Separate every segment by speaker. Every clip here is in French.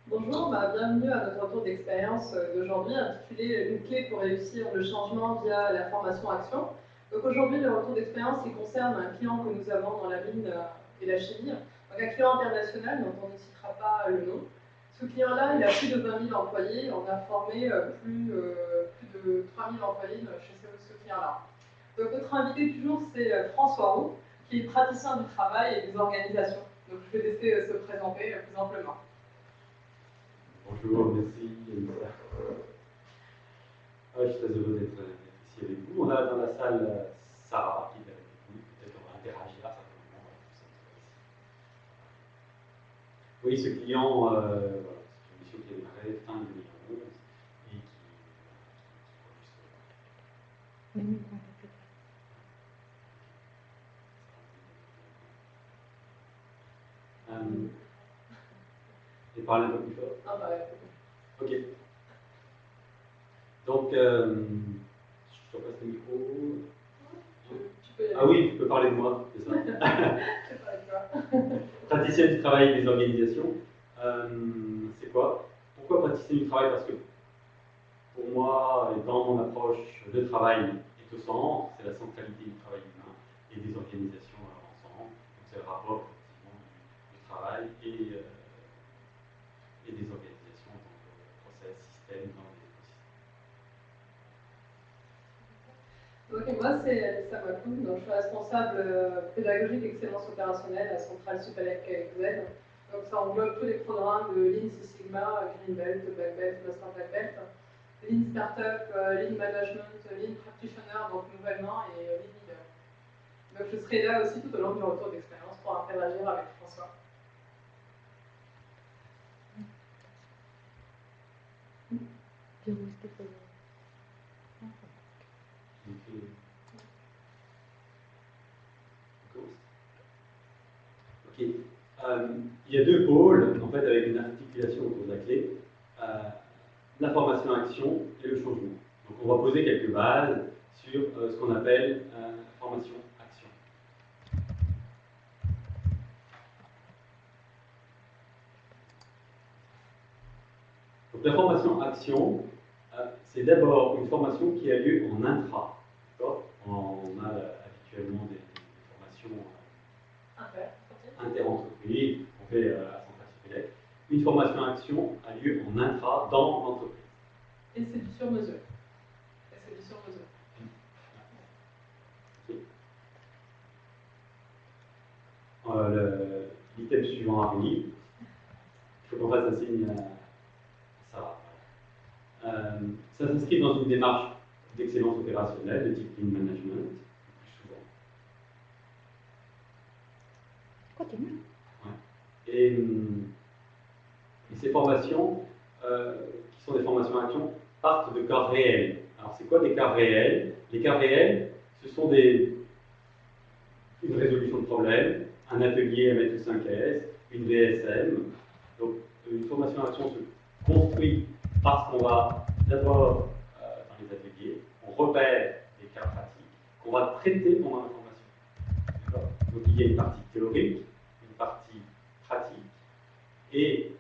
Speaker 1: Bonjour, bienvenue à notre retour d'expérience d'aujourd'hui intitulé « Une clé pour réussir le changement via la formation-action ». Donc aujourd'hui, le retour d'expérience concerne un client que nous avons dans la mine et la chimie, donc un client international dont on ne citera pas le nom. Ce client-là, il a plus de 20 000 employés, on a formé plus de 3 000 employés chez ce client-là. Donc notre invité du jour, c'est François Roux, qui est praticien du travail et des organisations. Donc je vais laisser se présenter plus amplement.
Speaker 2: Bonjour, merci Elisa. Je suis très heureux d'être ici avec vous. On a dans la salle Sarah qui est avec nous. Peut-être qu'on va interagir certainement. Oui, ce client, voilà, c'est une mission qui a démarré fin 2011 et qui et parler un peu plus fort.
Speaker 1: Ah bah,
Speaker 2: ok. Donc, je te passe le micro. Ah oui, tu peux parler de moi, c'est ça. Praticien du travail et des organisations, c'est quoi? Pourquoi praticien du travail? Parce que pour moi, et dans mon approche, le travail est au centre, c'est la centralité du travail humain et des organisations ensemble. Donc c'est le rapport du travail et des organisations, donc process, système, dans les écosystèmes.
Speaker 1: Ok, moi c'est Elisa Makoun, donc je suis responsable pédagogique excellence opérationnelle à Centrale Supélec KFZ. Donc ça englobe tous les programmes de Lean Six Sigma, Green Belt, Black Belt, Master Black Belt, Lean Startup, Lean Management, Lean Practitioner, donc nouvellement, et Lean Leader. Donc je serai là aussi tout au long du retour d'expérience pour interagir avec François.
Speaker 2: Ok. Il y a deux pôles, en fait, avec une articulation autour de la clé. La formation-action et le changement. Donc on va poser quelques bases sur ce qu'on appelle formation-action. Donc la formation-action, c'est d'abord une formation qui a lieu en intra. On a habituellement des formations inter-entreprises, on fait à Centrale Supélec. Une formation-action a lieu en intra dans l'entreprise.
Speaker 1: Et c'est du sur-mesure.
Speaker 2: L'item suivant arrive. Il faut qu'on fasse un signe à ça. Ça s'inscrit dans une démarche d'excellence opérationnelle de type Lean Management, plus souvent.
Speaker 3: Continue.
Speaker 2: Ouais. Et ces formations, qui sont des formations à action, partent de cas réels. Alors, c'est quoi des cas réels? Les cas réels, ce sont une résolution de problème, un atelier à mettre au 5S, une VSM. Donc, une formation à action se construit parce qu'on va d'abord, dans les ateliers, on repère des cas pratiques qu'on va traiter pendant la formation. Donc, il y a une partie théorique, une partie pratique, et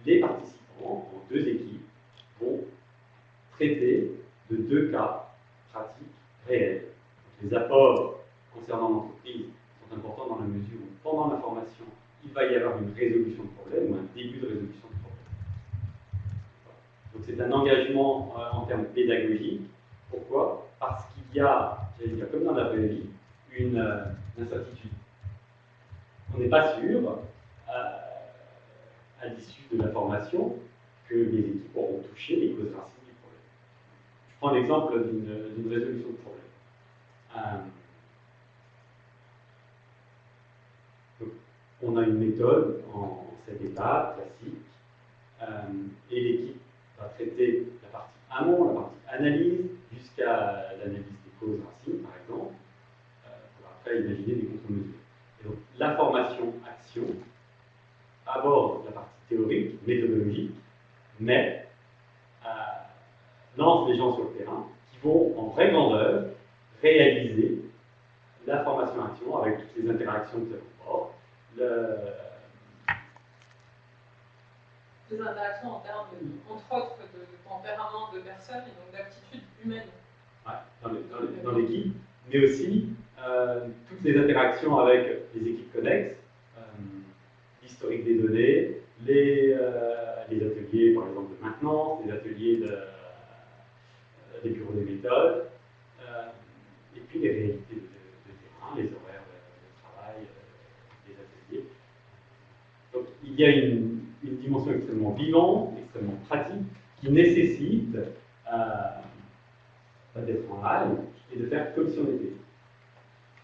Speaker 2: les participants, en deux équipes, vont traiter de deux cas pratiques réels. Donc, les apports concernant l'entreprise sont importants dans la mesure où, pendant la formation, il va y avoir une résolution de problème ou un début de résolution de problème. Donc c'est un engagement en termes pédagogiques. Pourquoi? Parce qu'il y a, j'allais dire comme dans la vraie vie, une incertitude. On n'est pas sûr, à l'issue de la formation, que les équipes auront touché les causes racines du problème. Je prends l'exemple d'une résolution de problème. On a une méthode en 7 étapes classiques, et l'équipe va traiter la partie amont, la partie analyse, jusqu'à l'analyse des causes racines, par exemple, pour après imaginer des contre-mesures. Et donc, la formation-action aborde la partie théorique, méthodologique, mais lance les gens sur le terrain qui vont, en vraie grandeur, réaliser la formation-action avec toutes les interactions que ça comporte,
Speaker 1: les interactions en termes, entre autres, de tempérament de personnes et donc d'aptitudes humaines.
Speaker 2: Ouais, dans l'équipe, mais aussi toutes les interactions avec les équipes connexes, l'historique des données, les ateliers, par exemple, de maintenance, les ateliers des bureaux des méthodes, et puis les réalités de terrain, les horaires de travail, des ateliers. Donc il y a une dimension extrêmement vivante, extrêmement pratique, qui nécessite d'être en live et de faire comme si on était.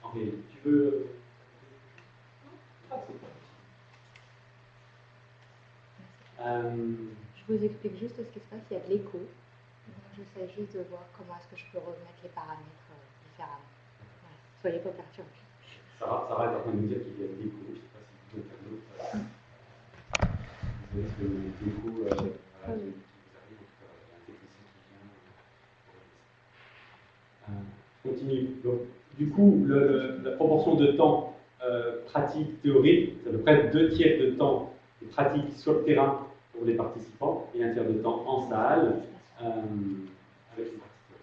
Speaker 2: En réalité, tu veux...
Speaker 3: Je vous explique juste ce qui se passe, il y a de l'écho. J'essaie juste de voir comment est-ce que je peux remettre les paramètres différemment. Ouais. Soyez pas perturbés.
Speaker 2: Sarah est en train de nous dire qu'il y a de l'écho. Je ne sais pas si vous pouvez faire d'autres. Vous avez ce l'écho qui vous arrive, en tout cas, un technicien qui vient. Je continue. Donc, du coup, la proportion de temps pratique théorique, c'est à peu près 2/3 de temps de pratique sur le terrain pour les participants et 1/3 de temps en salle avec les participants.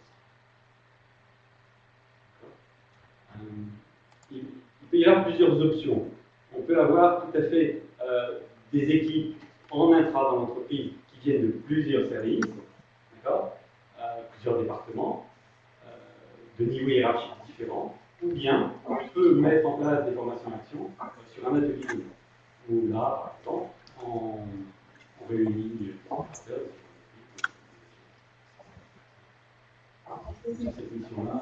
Speaker 2: Il peut y avoir plusieurs options. On peut avoir tout à fait des équipes en intra dans l'entreprise qui viennent de plusieurs services, plusieurs départements, de niveaux hiérarchiques différents, ou bien on peut mettre en place des formations action sur un atelier donné. Où là, par exemple, on réunit les formateurs sur cette mission-là.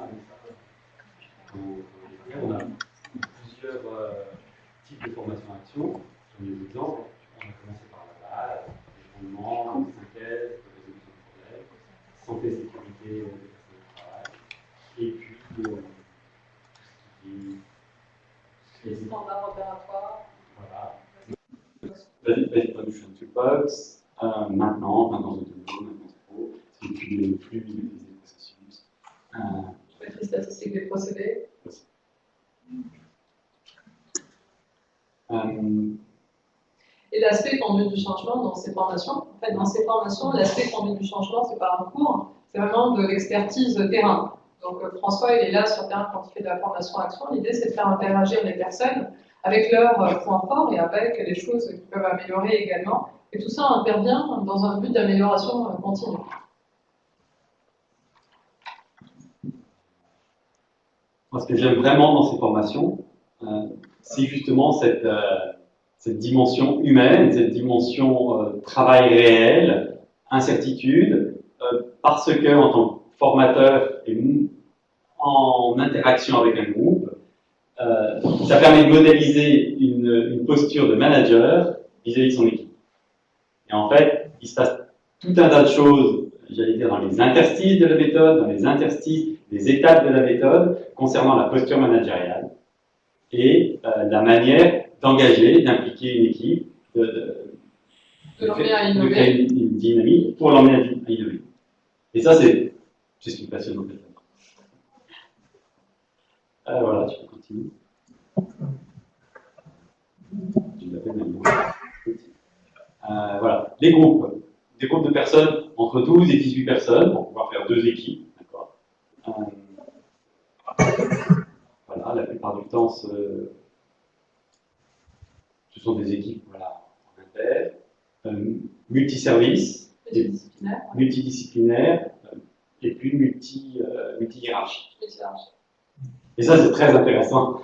Speaker 2: On a plusieurs types de formations action. Sur les exemples, on a commencé par la base, les fondements, les synthèses, résolution de problèmes, santé, sécurité des personnes de travail, et puis tout ce qui est
Speaker 1: Les standards opératoires.
Speaker 2: Voilà. Vas-y, production to box, maintenant autonome, maintenance pro, c'est étudier le flux, maîtriser les processus.
Speaker 1: Maîtrise statistique des procédés. Et l'aspect conduite du changement dans ces formations, en fait, dans ces formations, l'aspect conduite du changement, c'est pas un cours, c'est vraiment de l'expertise terrain. Donc François, il est là sur terrain quand il fait de la formation action. L'idée, c'est de faire interagir les personnes avec leurs points forts et avec les choses qui peuvent améliorer également. Et tout ça intervient dans un but d'amélioration continue.
Speaker 2: Moi, ce que j'aime vraiment dans ces formations, c'est justement cette dimension humaine, cette dimension travail réel, incertitude, parce que en tant que formateur et en interaction avec un groupe, ça permet de modéliser une posture de manager vis-à-vis de son équipe. Et en fait, il se passe tout un tas de choses, j'allais dire, dans les interstices de la méthode, dans les interstices des étapes de la méthode, concernant la posture managériale et la manière d'engager, d'impliquer une équipe, de créer une dynamique pour l'emmener à innover. Et ça, c'est ce qui me passionne en fait. Voilà, tu peux continuer. Voilà, les groupes. Des groupes de personnes, entre 12 et 18 personnes, pour pouvoir faire 2 équipes. D'accord. Voilà, la plupart du temps, ce sont des équipes en inter, multiservices, multidisciplinaires, et puis multi-hiérarchiques. Et ça, c'est très intéressant.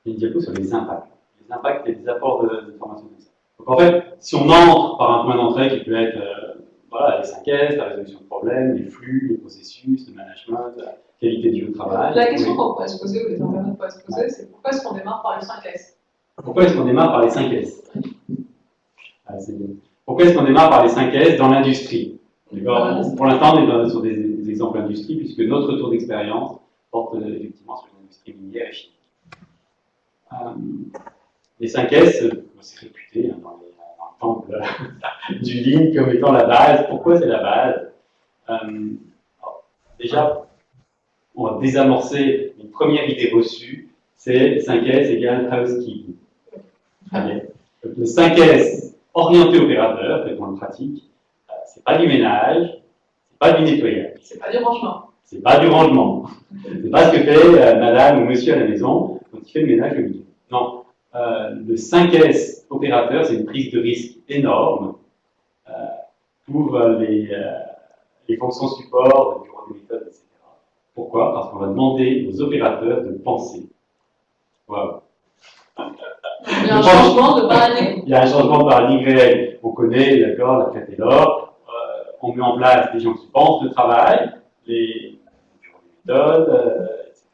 Speaker 2: Il y a une diapo sur les impacts. Les impacts et les apports de formation comme ça. Donc en fait, si on entre par un point d'entrée qui peut être les 5 S, la résolution de problèmes, les flux, les processus, le management, la qualité du travail.
Speaker 1: La question qu'on pourrait se poser, ou les internautes pourraient se poser, c'est pourquoi est-ce qu'on démarre par les 5 S?
Speaker 2: Pourquoi est-ce qu'on démarre par les 5 S? Pourquoi est-ce qu'on démarre par les 5 S dans l'industrie? Pour l'instant, on est sur des exemples d'industrie, puisque notre retour d'expérience porte effectivement sur l'industrie minière et chimique. Les 5 S, c'est réputé dans le temple du Lean comme étant la base. Pourquoi c'est la base? Alors, déjà, on va désamorcer une première idée reçue, c'est 5S égale housekeeping. Très bien. Donc, le 5S orienté opérateur, tel qu'on le pratique, c'est pas du ménage, c'est pas du nettoyage.
Speaker 1: C'est pas du rangement.
Speaker 2: C'est pas du rangement. C'est pas ce que fait madame ou monsieur à la maison quand il fait le ménage le week-end. Non. Le 5S opérateur, c'est une prise de risque énorme pour les fonctions support, le bureau des méthodes, etc. Pourquoi? Parce qu'on va demander aux opérateurs de penser. Voilà.
Speaker 1: Il y a un changement de paradigme.
Speaker 2: Il y a un changement de paradigme réel. On connaît, d'accord, la crête et l'or. On met en place des gens qui pensent le travail, les bureaux des méthodes, etc.,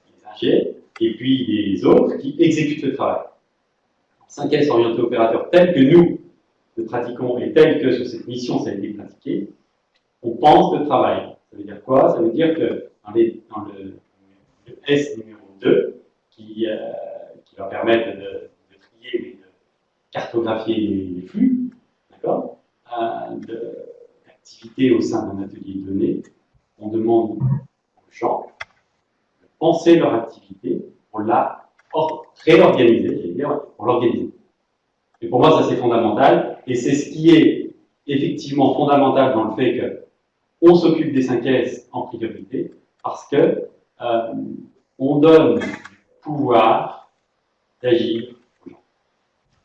Speaker 2: les ingés, et puis les autres qui exécutent le travail. 5S orienté opérateur tel que nous le pratiquons et tel que sur cette mission ça a été pratiqué, on pense le travail. Ça veut dire quoi? Ça veut dire que dans le S numéro 2, qui va permettre de trier et de cartographier les flux, d'accord, d'activités au sein d'un atelier donné, on demande aux gens de penser leur activité pour la réorganiser, j'allais dire, pour l'organiser. Et pour moi, ça c'est fondamental, et c'est ce qui est effectivement fondamental dans le fait qu'on s'occupe des 5S en priorité, parce que on donne du pouvoir d'agir aux gens.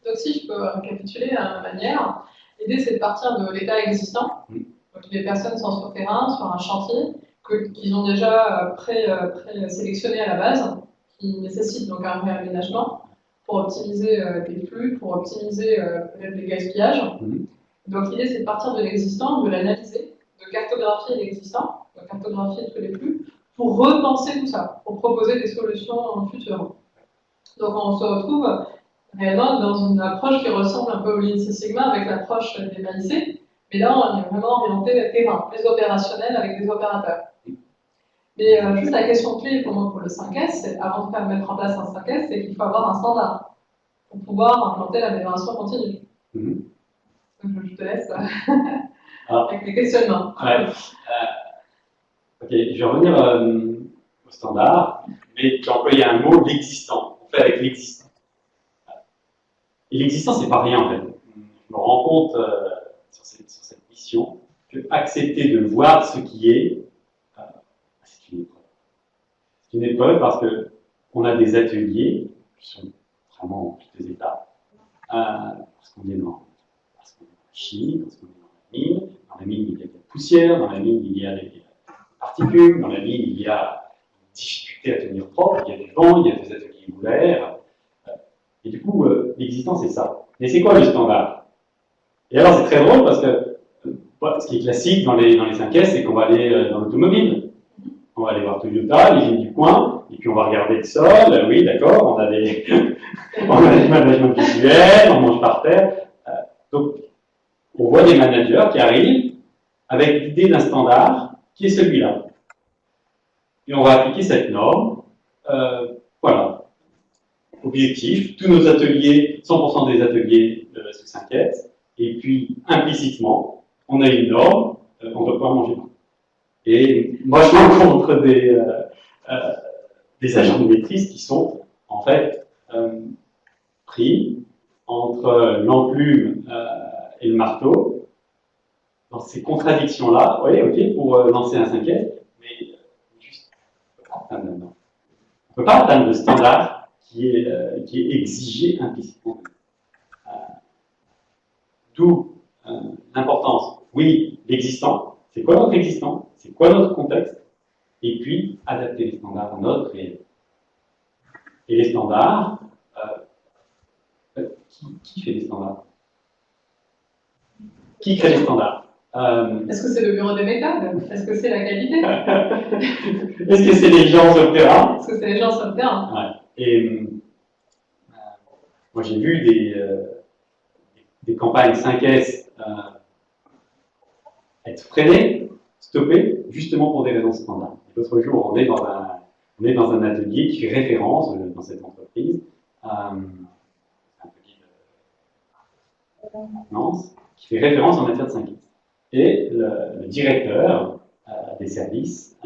Speaker 1: Donc si je peux récapituler à ma manière, l'idée c'est de partir de l'état existant. Donc les personnes sont sur terrain, sur un chantier, qu'ils ont déjà pré-sélectionné à la base, qui nécessite donc un réaménagement pour optimiser les flux, pour optimiser peut-être les gaspillages. Donc l'idée c'est de partir de l'existant, de l'analyser, de cartographier l'existant, de cartographier tous les flux, pour repenser tout ça, pour proposer des solutions futures. Donc on se retrouve réellement dans une approche qui ressemble un peu au Lean Six Sigma avec l'approche des MAIC, mais là on est vraiment orienté terrain, les opérationnels avec des opérateurs. Mais juste la question clé pour moi pour le 5S, c'est, avant de faire mettre en place un 5S, c'est qu'il faut avoir un standard pour pouvoir implanter l'amélioration continue. Donc je te laisse avec les questionnements.
Speaker 2: Ouais. Ok, je vais revenir au standard, mais j'ai employé un mot, l'existant. On fait avec l'existant. Et l'existant, c'est pas rien en fait. Je me rends compte sur cette mission que accepter de voir ce qui est, c'est une épreuve. C'est une épreuve parce qu'on a des ateliers qui sont vraiment en toutes les étapes, parce qu'on est dans la chimie, parce qu'on est dans la mine. Dans la mine, il y a de la poussière, dans la mine, il y a des particules, dans la mine, il y a une difficulté à tenir propre, il y a du vent, il y a des ateliers ouverts. Et du coup, l'existant, c'est ça. Mais c'est quoi le standard? Et alors, c'est très drôle parce que ce qui est classique dans les 5S, c'est qu'on va aller dans l'automobile. On va aller voir Toyota, l'usine du coin, et puis on va regarder le sol. Oui, d'accord, on a des management visuel, on mange par terre. Donc, on voit des managers qui arrivent avec l'idée d'un standard qui est celui-là. Et on va appliquer cette norme. Voilà. Objectif, tous nos ateliers, 100% des ateliers sous 5S, et puis implicitement, on a une norme, on ne doit pas manger. Et moi, je rencontre des agents de maîtrise qui sont en fait pris entre l'enclume et le marteau. Dans ces contradictions-là, oui, ok, pour lancer un 5S, mais juste, on ne peut pas atteindre le standard qui est exigé implicitement. D'où l'importance, oui, l'existant, c'est quoi notre existant, c'est quoi notre contexte, et puis adapter les standards à notre réel. Et les standards, qui fait les standards? Qui crée les standards?
Speaker 1: Est-ce que c'est le bureau des méthodes? Est-ce que c'est la qualité?
Speaker 2: Est-ce que c'est les gens sur le terrain?
Speaker 1: Est-ce que c'est les gens sur le terrain?
Speaker 2: Ouais. Et moi j'ai vu des campagnes 5S être freinées, stoppées, justement pour des raisons standards. L'autre jour, on est dans un atelier qui fait référence dans cette entreprise, un atelier de maintenance, qui fait référence en matière de 5S. Et le directeur des services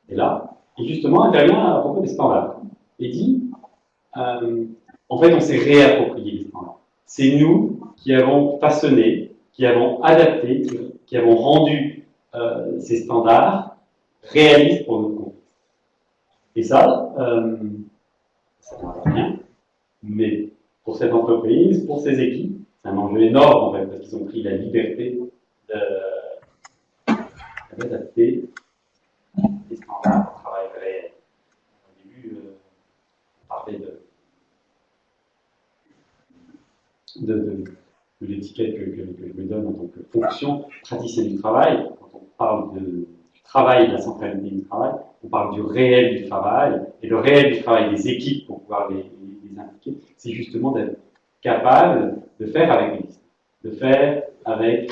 Speaker 2: est là, et justement intervient à propos des standards. Et dit, en fait, on s'est réapproprié les standards. C'est nous qui avons façonné, qui avons adapté, qui avons rendu ces standards réalistes pour notre contexte. Et ça va bien, mais pour cette entreprise, pour ses équipes, c'est un enjeu énorme en fait, parce qu'ils ont pris la liberté d'adapter les standards au travail réel. Au début, on parlait de l'étiquette que je me donne en tant que fonction praticienne du travail. Quand on parle du travail, de la centralité du travail, on parle du réel du travail, et le réel du travail des équipes pour pouvoir les impliquer, c'est justement d'être capable de faire avec les listes, de faire avec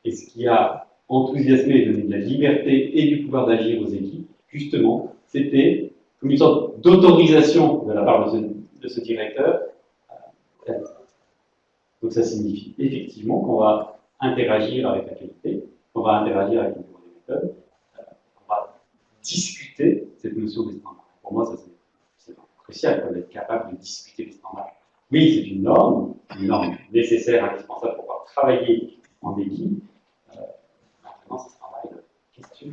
Speaker 2: et ce qui a enthousiasmé et donné de la liberté et du pouvoir d'agir aux équipes, justement, c'était comme une sorte d'autorisation de la part de ce directeur. Donc ça signifie effectivement qu'on va interagir avec la qualité, qu'on va interagir avec le bureau des méthodes, qu'on va discuter cette notion des standards. Pour moi, ça c'est crucial d'être capable de discuter les standards. Oui, c'est une norme nécessaire, indispensable pour pouvoir travailler en équipe. Maintenant, ces standards, question.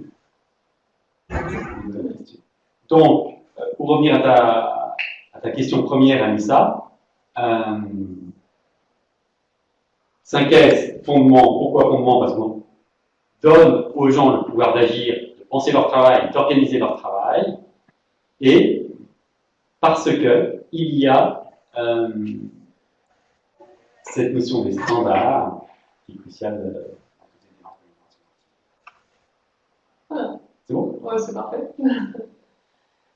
Speaker 2: Donc, pour revenir à ta question première, Anissa, 5S, fondement. Pourquoi fondement? Parce qu'on donne aux gens le pouvoir d'agir, de penser leur travail, d'organiser leur travail, et parce que il y a cette notion des standards qui est cruciale.
Speaker 1: Voilà.
Speaker 2: C'est bon?
Speaker 1: Ouais, c'est parfait.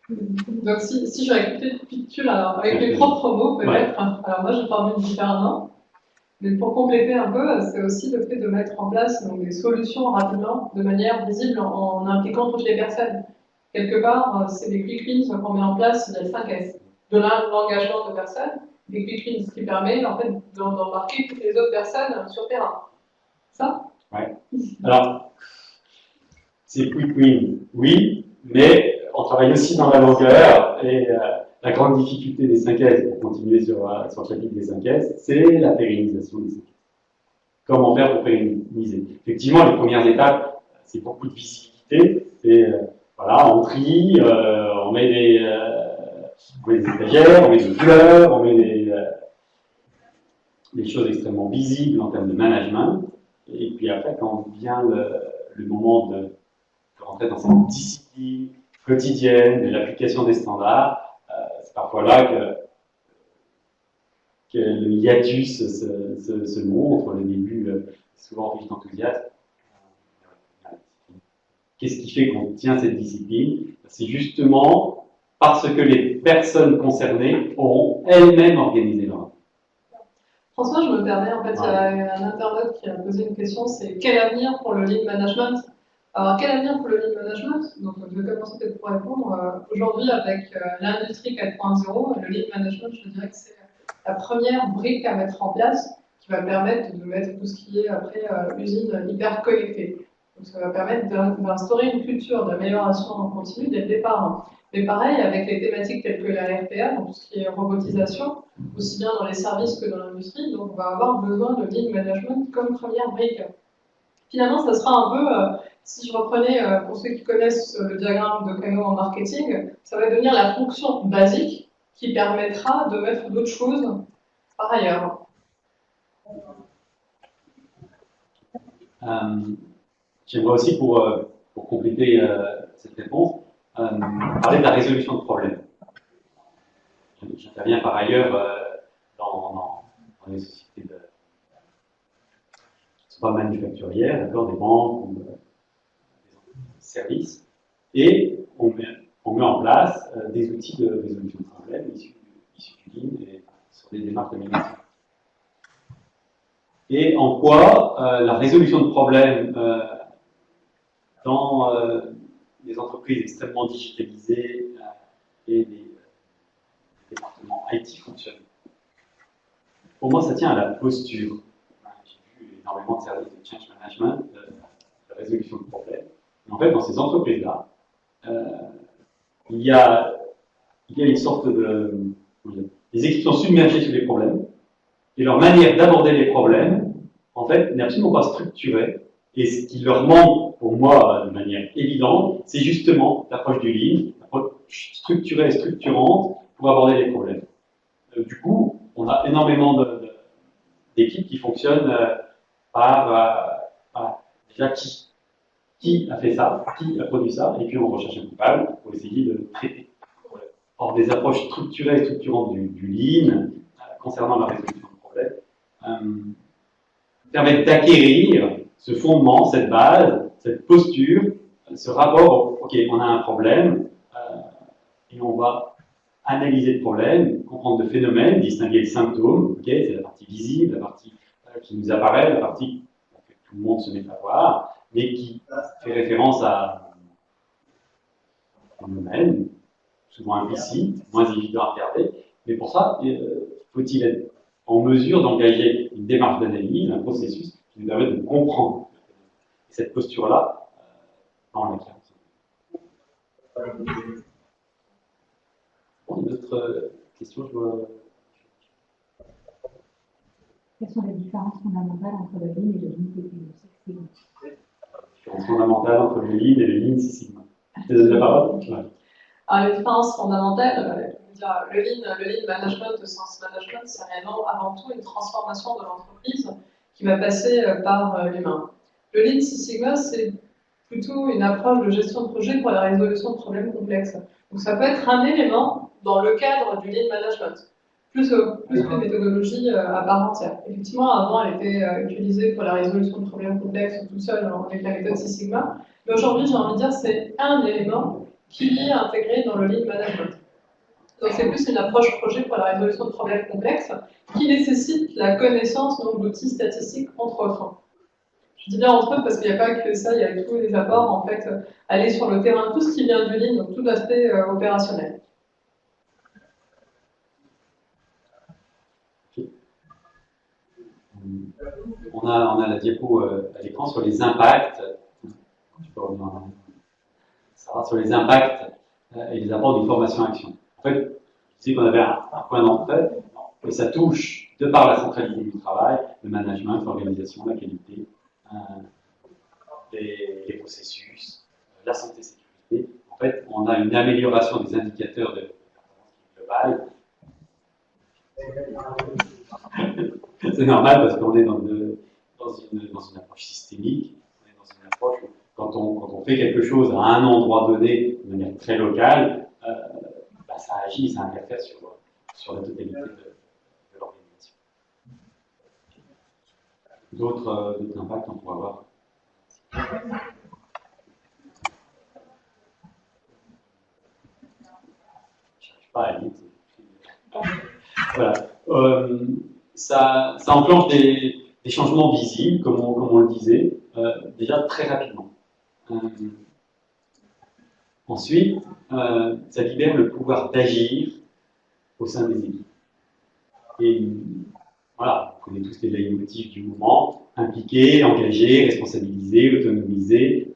Speaker 1: Donc, si je récapitule avec mes propres mots, peut-être. Ouais. Alors, moi, je formule différemment. Mais pour compléter un peu, c'est aussi le fait de mettre en place donc, des solutions rapidement, de manière visible, en impliquant toutes les personnes. Quelque part, c'est des quick wins qu'on met en place via le 5S. De l'engagement de personnes, des quick wins, ce qui permet en fait d'embarquer toutes les autres personnes sur le terrain. Ça?
Speaker 2: Ouais. Alors, c'est quick win, oui, mais on travaille aussi dans la longueur et la grande difficulté des 5S, pour continuer sur le chapitre des 5S, c'est la pérennisation des 5S. Comment faire pour pérenniser? Effectivement, les premières étapes, c'est beaucoup de visibilité. C'est, voilà, on trie, on met des étagères, on met des fleurs, on met des choses extrêmement visibles en termes de management. Et puis après, quand vient le moment de rentrer dans cette discipline quotidienne de l'application des standards, c'est parfois là que le hiatus se montre. Le début, souvent riche d'enthousiasme. Qu'est-ce qui fait qu'on tient cette discipline? C'est justement parce que les personnes concernées auront elles-mêmes organisé leur vie.
Speaker 1: François, je me permets, en fait, il y a un internaute qui a posé une question, c'est quel avenir pour le lean management? Alors, quel avenir pour le lean management? Donc, je vais commencer peut-être pour répondre. Aujourd'hui, avec l'industrie 4.0, le lean management, je dirais que c'est la première brique à mettre en place qui va permettre de mettre tout ce qui est après usine hyper connectée. Donc, ça va permettre d'instaurer une culture d'amélioration en continu dès le départ. Mais pareil, avec les thématiques telles que la RPA, donc tout ce qui est robotisation, aussi bien dans les services que dans l'industrie, donc on va avoir besoin de lean management comme première brique. Finalement, ça sera un peu, si je reprenais, pour ceux qui connaissent le diagramme de Kano en marketing, ça va devenir la fonction basique qui permettra de mettre d'autres choses par ailleurs.
Speaker 2: J'aimerais aussi, pour compléter cette réponse, parler de la résolution de problèmes. J'interviens par ailleurs dans les sociétés qui ne sont pas manufacturières, d'accord, des banques ou des services, et on met en place des outils de résolution de problèmes issus du Lean et sur des démarches de migration. Et en quoi la résolution de problèmes dans des entreprises extrêmement digitalisées et des départements IT fonctionnent. Pour moi, ça tient à la posture. J'ai vu énormément de services de change management, de résolution de problèmes. Mais En fait, dans ces entreprises-là, il y a une sorte de... Les équipes sont submergées sur les problèmes, et leur manière d'aborder les problèmes, en fait, n'est absolument pas structurée. Et ce qui leur manque, pour moi, de manière évidente, c'est justement l'approche du lean, l'approche structurée et structurante pour aborder les problèmes. Du coup, on a énormément d'équipes qui fonctionnent par déjà qui a fait ça, qui a produit ça, et puis on recherche un coupable pour essayer de traiter. Or, des approches structurées et structurantes du lean concernant la résolution de problèmes permettent d'acquérir ce fondement, cette base, cette posture, ce rapport, ok, on a un problème, et on va analyser le problème, comprendre le phénomène, distinguer le symptôme, ok, c'est la partie visible, la partie qui nous apparaît, la partie que tout le monde se met à voir, mais qui fait référence à un phénomène, souvent implicite, moins évident à regarder, mais pour ça, faut-il être en mesure d'engager une démarche d'analyse, un processus qui nous permet de comprendre cette posture-là dans laquelle. Bon, une autre question, je vois.
Speaker 3: Quelles sont les différences fondamentales entre le Lean et le Lean Six Sigma?
Speaker 2: Différence fondamentale entre le Lean et le Lean Six Sigma. Tu donnes la parole? Ouais.
Speaker 1: Alors, les différences fondamentales, le lean management au sens management, c'est réellement avant tout une transformation de l'entreprise qui va passer par l'humain. Le Lean Six Sigma, c'est plutôt une approche de gestion de projet pour la résolution de problèmes complexes. Donc ça peut être un élément dans le cadre du Lean Management, plus qu'une méthodologie à part entière. Effectivement, avant, elle était utilisée pour la résolution de problèmes complexes tout seul avec la méthode Six Sigma, mais aujourd'hui, j'ai envie de dire c'est un élément qui est intégré dans le Lean Management. Donc c'est plus une approche projet pour la résolution de problèmes complexes qui nécessite la connaissance d'outils statistiques, entre autres. Je dis bien entre autres parce qu'il n'y a pas que ça, il y a tous les apports, en fait, aller sur le terrain, tout ce qui vient du Lean, donc tout l'aspect opérationnel.
Speaker 2: On a la diapo à l'écran sur les impacts. Tu peux revenir Sarah, sur les impacts et les apports d'une formation-action. En fait, je sais qu'on avait un point d'entrée, que ça touche, de par la centralité du travail, le management, l'organisation, la qualité, les processus, la santé-sécurité. En fait, on a une amélioration des indicateurs de performance globale. C'est normal parce qu'on est dans une approche systémique, on est dans une approche où quand on fait quelque chose à un endroit donné de manière très locale, ça agit, ça interfère sur la totalité de l'organisation. D'autres impacts, on pourra voir. Je n'arrive pas à lire. Voilà. Ça enclenche des changements visibles, comme on le disait, déjà très rapidement. Ensuite, ça libère le pouvoir d'agir au sein des équipes. Et voilà, on connaît tous les leitmotifs du mouvement: impliquer, engager, responsabiliser, autonomiser.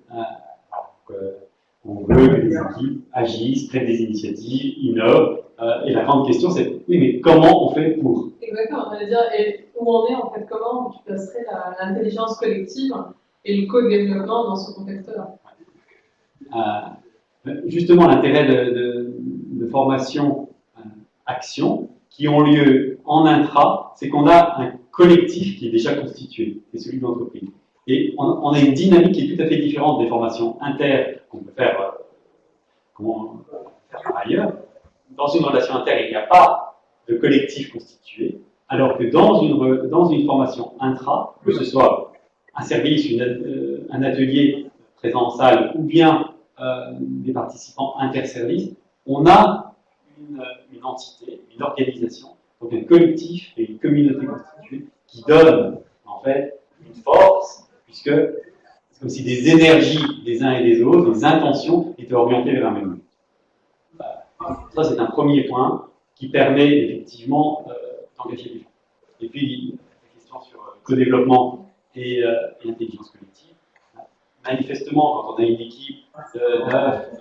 Speaker 2: On veut que les équipes agissent, prennent des initiatives, innovent. Et la grande question, c'est oui, mais comment on fait pour?
Speaker 1: Exactement, on va dire, et où on est en fait, comment tu placerais l'intelligence collective et le co-développement dans ce contexte-là?
Speaker 2: Justement, l'intérêt de formation action qui ont lieu en intra, c'est qu'on a un collectif qui est déjà constitué, c'est celui de l'entreprise. Et on a une dynamique qui est tout à fait différente des formations inter qu'on peut faire, par ailleurs. Dans une relation inter, il n'y a pas de collectif constitué, alors que dans une formation intra, que ce soit un service, un atelier présent en salle, ou bien des participants interservices, on a une entité, une organisation, donc un collectif et une communauté constituée qui donne en fait une force, puisque c'est comme si des énergies des uns et des autres, des intentions étaient orientées vers un même but. Ça, c'est un premier point qui permet effectivement d'engager les gens. Et puis, la question sur le co-développement et l'intelligence collective. manifestement, quand on a une équipe de 9,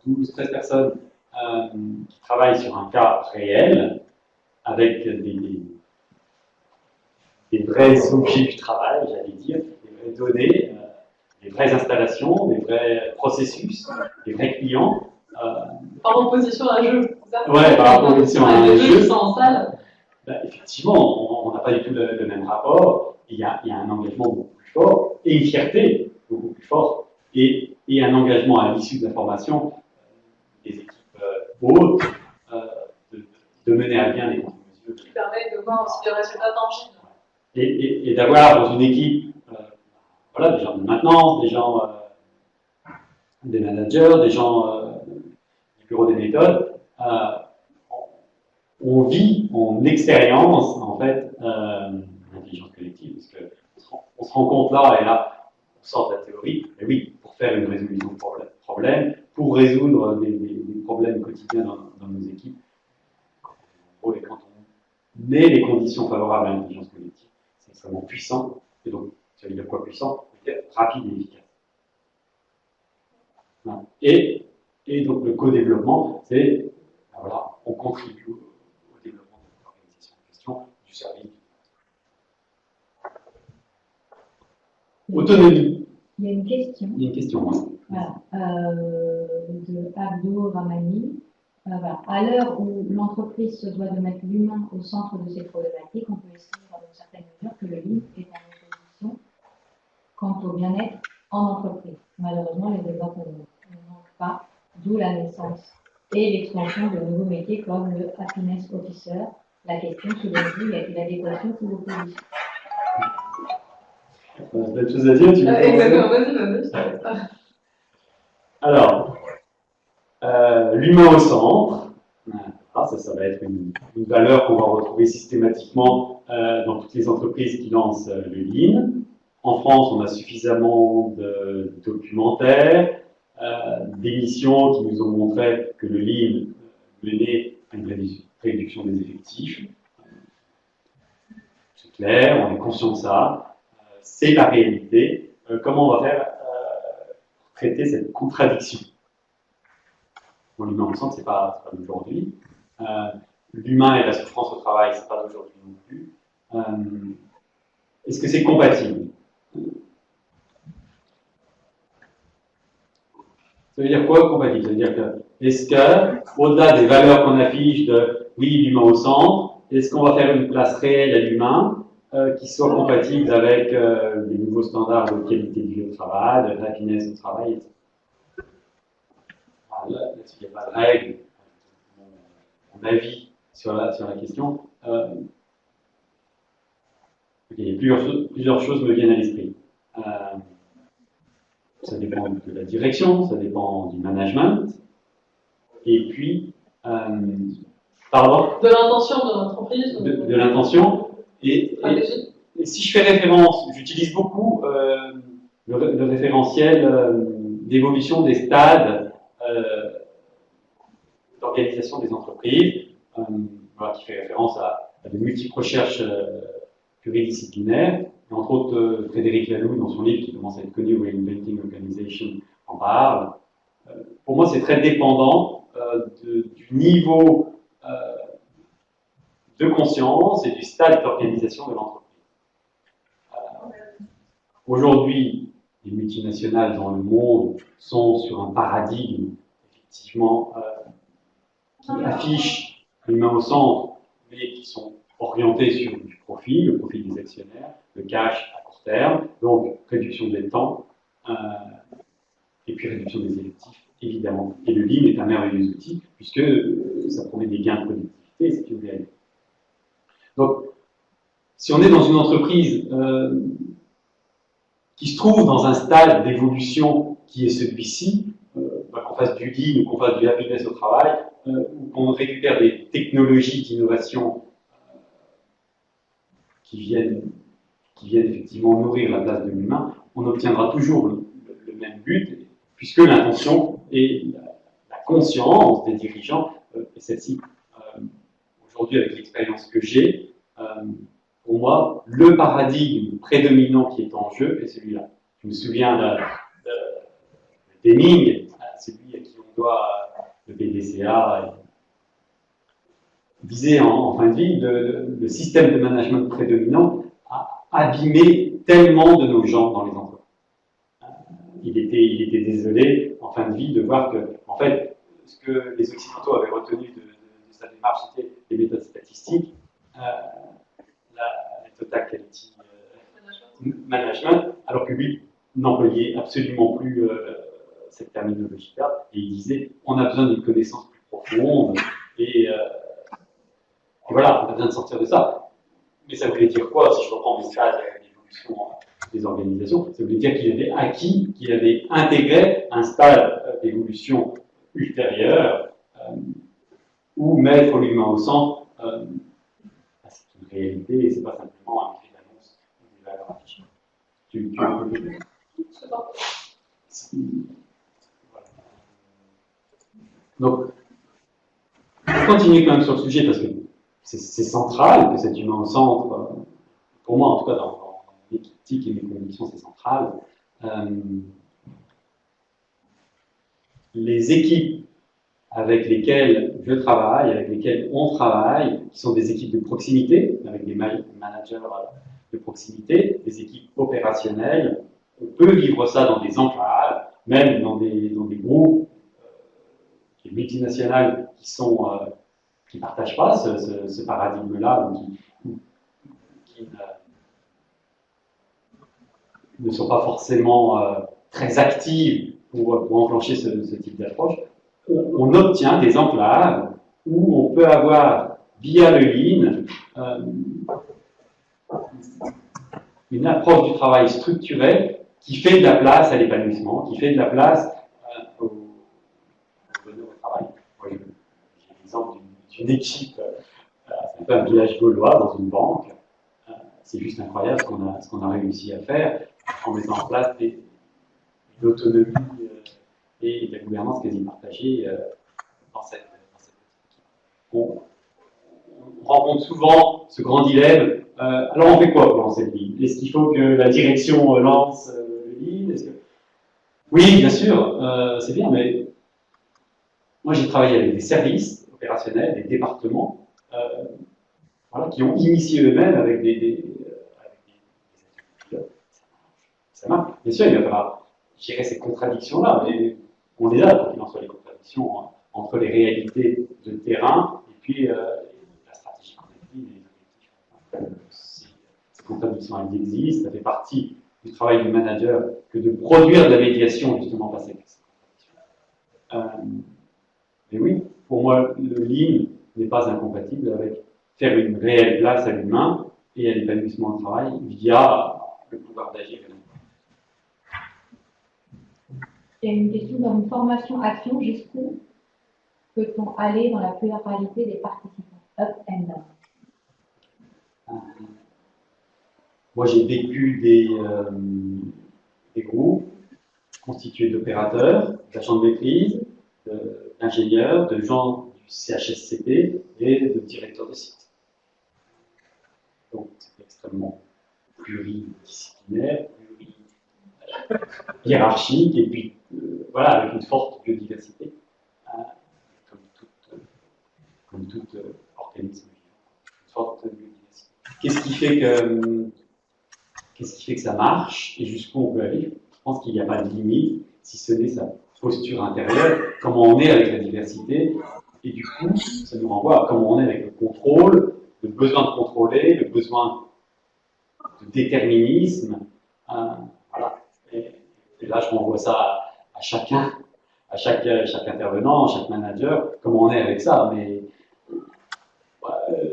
Speaker 2: 12, 13 personnes qui travaillent sur un cas réel, avec des vrais objets du travail, j'allais dire, des vraies données, des vraies installations, des vrais processus, des vrais clients.
Speaker 1: Par opposition à un jeu, c'est ça?
Speaker 2: Ouais, par opposition à un
Speaker 1: des
Speaker 2: jeu.
Speaker 1: jeux qui sont en salle.
Speaker 2: Effectivement, on n'a pas du tout le même rapport. Il y a un engagement beaucoup plus fort et une fierté beaucoup plus forte et un engagement à l'issue de la formation des équipes hautes de mener à bien les mesures.
Speaker 1: Qui permet de voir aussi des résultats tangibles.
Speaker 2: Et d'avoir dans une équipe voilà, des gens de maintenance, des gens des managers, des gens du bureau des méthodes. On vit en expérience, en fait, l'intelligence collective, parce qu'on se rend compte là, et là, on sort de la théorie, mais oui, pour faire une résolution de problème, pour résoudre des problèmes quotidiens dans nos équipes, et quand on met les conditions favorables à l'intelligence collective, c'est extrêmement puissant, et donc, ça veut dire quoi puissant? Ça veut dire rapide et efficace. Voilà. Et donc, le co-développement, c'est, voilà, on contribue au développement de l'organisation en question, du service. Autonomie.
Speaker 3: Il y a une question.
Speaker 2: Il y a une question.
Speaker 3: Voilà. De Abdo Ramani. Voilà. À l'heure où l'entreprise se doit de mettre l'humain au centre de ses problématiques, on peut estimer dans une certaine mesure que le Lean est en opposition quant au bien-être en entreprise. Malheureusement, les exemples ne manquent pas, d'où la naissance et l'expansion de nouveaux métiers comme le Happiness Officer. La question, selon vous, y a-t-il adéquation ou opposition?
Speaker 2: On a plein de choses à dire, tu veux
Speaker 1: exactement, vas-y.
Speaker 2: Alors, l'humain au centre, ça va être une valeur qu'on va retrouver systématiquement dans toutes les entreprises qui lancent le Lean. En France, on a suffisamment de documentaires, d'émissions qui nous ont montré que le Lean menait à une réduction des effectifs. C'est clair, on est conscient de ça. C'est la réalité. Comment on va faire pour traiter cette contradiction? Bon, l'humain au centre, c'est pas d'aujourd'hui. L'humain et la souffrance au travail, c'est pas d'aujourd'hui non plus. Est-ce que c'est compatible? Ça veut dire quoi compatible? Ça veut dire que, est-ce que, au-delà des valeurs qu'on affiche de oui, l'humain au centre, est-ce qu'on va faire une place réelle à l'humain qui soit compatible avec les nouveaux standards de qualité de vie au travail, de happiness au travail, etc. Là, il n'y a pas de règle. Mon avis sur la question. Plusieurs choses me viennent à l'esprit. Ça dépend de la direction, ça dépend du management, et puis, pardon?
Speaker 1: De l'intention de l'entreprise.
Speaker 2: De l'intention. Et si je fais référence, j'utilise beaucoup le référentiel d'évolution des stades d'organisation des entreprises, voilà, qui fait référence à de multiples recherches pluridisciplinaires. Et entre autres, Frédéric Laloux, dans son livre qui commence à être connu, Reinventing Organization, en parle. Pour moi, c'est très dépendant du niveau de conscience et du stade d'organisation de l'entreprise. Aujourd'hui, les multinationales dans le monde sont sur un paradigme, effectivement, qui affiche l'humain au centre, mais qui sont orientés sur du profit, le profit des actionnaires, le cash à court terme, donc réduction des temps, et puis réduction des effectifs, évidemment. Et le Lean est un merveilleux outil, puisque ça promet des gains de productivité, et c'est une réalité. Donc, si on est dans une entreprise qui se trouve dans un stade d'évolution qui est celui-ci, qu'on fasse du Lean ou qu'on fasse du happiness au travail, ou qu'on récupère des technologies d'innovation qui viennent effectivement nourrir la place de l'humain, on obtiendra toujours le même but, puisque l'intention et la conscience des dirigeants est celle-ci. Aujourd'hui, avec l'expérience que j'ai, pour moi, le paradigme prédominant qui est en jeu est celui-là. Je me souviens Deming, celui à qui on doit le PDCA, disait en fin de vie, le système de management prédominant a abîmé tellement de nos gens dans les entreprises. Il était désolé en fin de vie de voir que, en fait, ce que les Occidentaux avaient retenu de sa démarche, c'était les méthodes statistiques, la Total Quality Management, alors que lui n'employait absolument plus cette terminologie-là, et il disait on a besoin d'une connaissance plus profonde, et voilà, on a besoin de sortir de ça. Mais ça voulait dire quoi, si je reprends mes stades d'évolution des organisations, ça voulait dire qu'il avait acquis, qu'il avait intégré un stade d'évolution ultérieur, où mettre l'humain au centre, c'est une réalité, et c'est pas simplement un effet d'annonce ou des valeurs affichées. Tu voilà. Donc, on continue quand même sur le sujet, parce que c'est central que cet humain au centre, pour moi en tout cas dans l'éthique et mes convictions, c'est central. Les équipes avec lesquelles je travaille, avec lesquelles on travaille, qui sont des équipes de proximité, avec des managers de proximité, des équipes opérationnelles, on peut vivre ça dans des enclaves, même dans des groupes des multinationales qui ne partagent pas ce paradigme-là, ou qui ne sont pas forcément très actives pour enclencher ce type d'approche. On obtient des enclaves où on peut avoir, via le Lean, une approche du travail structurée qui fait de la place à l'épanouissement, qui fait de la place au bonheur au travail. J'ai l'exemple d'une équipe, c'est un peu un village gaulois dans une banque. C'est juste incroyable ce qu'on a réussi à faire en mettant en place l'autonomie et de la gouvernance quasi partagée dans cette équipe. On rencontre souvent ce grand dilemme. Alors on fait quoi pour lancer le Lean? Est-ce qu'il faut que la direction lance le Lean? Oui, bien sûr, c'est bien, mais moi j'ai travaillé avec des services opérationnels, des départements, voilà, qui ont initié eux-mêmes avec des ça marche. Bien sûr, il va falloir gérer ces contradictions-là, mais on les a, quand il en soit les contradictions entre les réalités de terrain et puis la stratégie qu'on a prise et les objectifs. Ces contradictions, elles existent, ça fait partie du travail du manager que de produire de la médiation justement face à ces contradictions. Mais oui, pour moi, le Lean n'est pas incompatible avec faire une réelle place à l'humain et à l'épanouissement au travail via le pouvoir d'agir.
Speaker 3: Il y a une question dans une formation action, jusqu'où peut-on aller dans la pluralité des participants, up and down?
Speaker 2: Moi, j'ai vécu des groupes constitués d'opérateurs, d'agents de maîtrise, d'ingénieurs, de gens du CHSCT et de directeurs de site. Donc, c'est extrêmement pluridisciplinaire, hiérarchique, et puis voilà, avec une forte biodiversité, comme tout organisme vivant, une forte biodiversité. Qu'est-ce qui fait que ça marche et jusqu'où on peut aller? Je pense qu'il n'y a pas de limite, si ce n'est sa posture intérieure, comment on est avec la diversité, et du coup, ça nous renvoie à comment on est avec le contrôle, le besoin de contrôler, le besoin de déterminisme, voilà. Et là, je renvoie ça à chacun, à chaque intervenant, à chaque manager, comment on est avec ça. Mais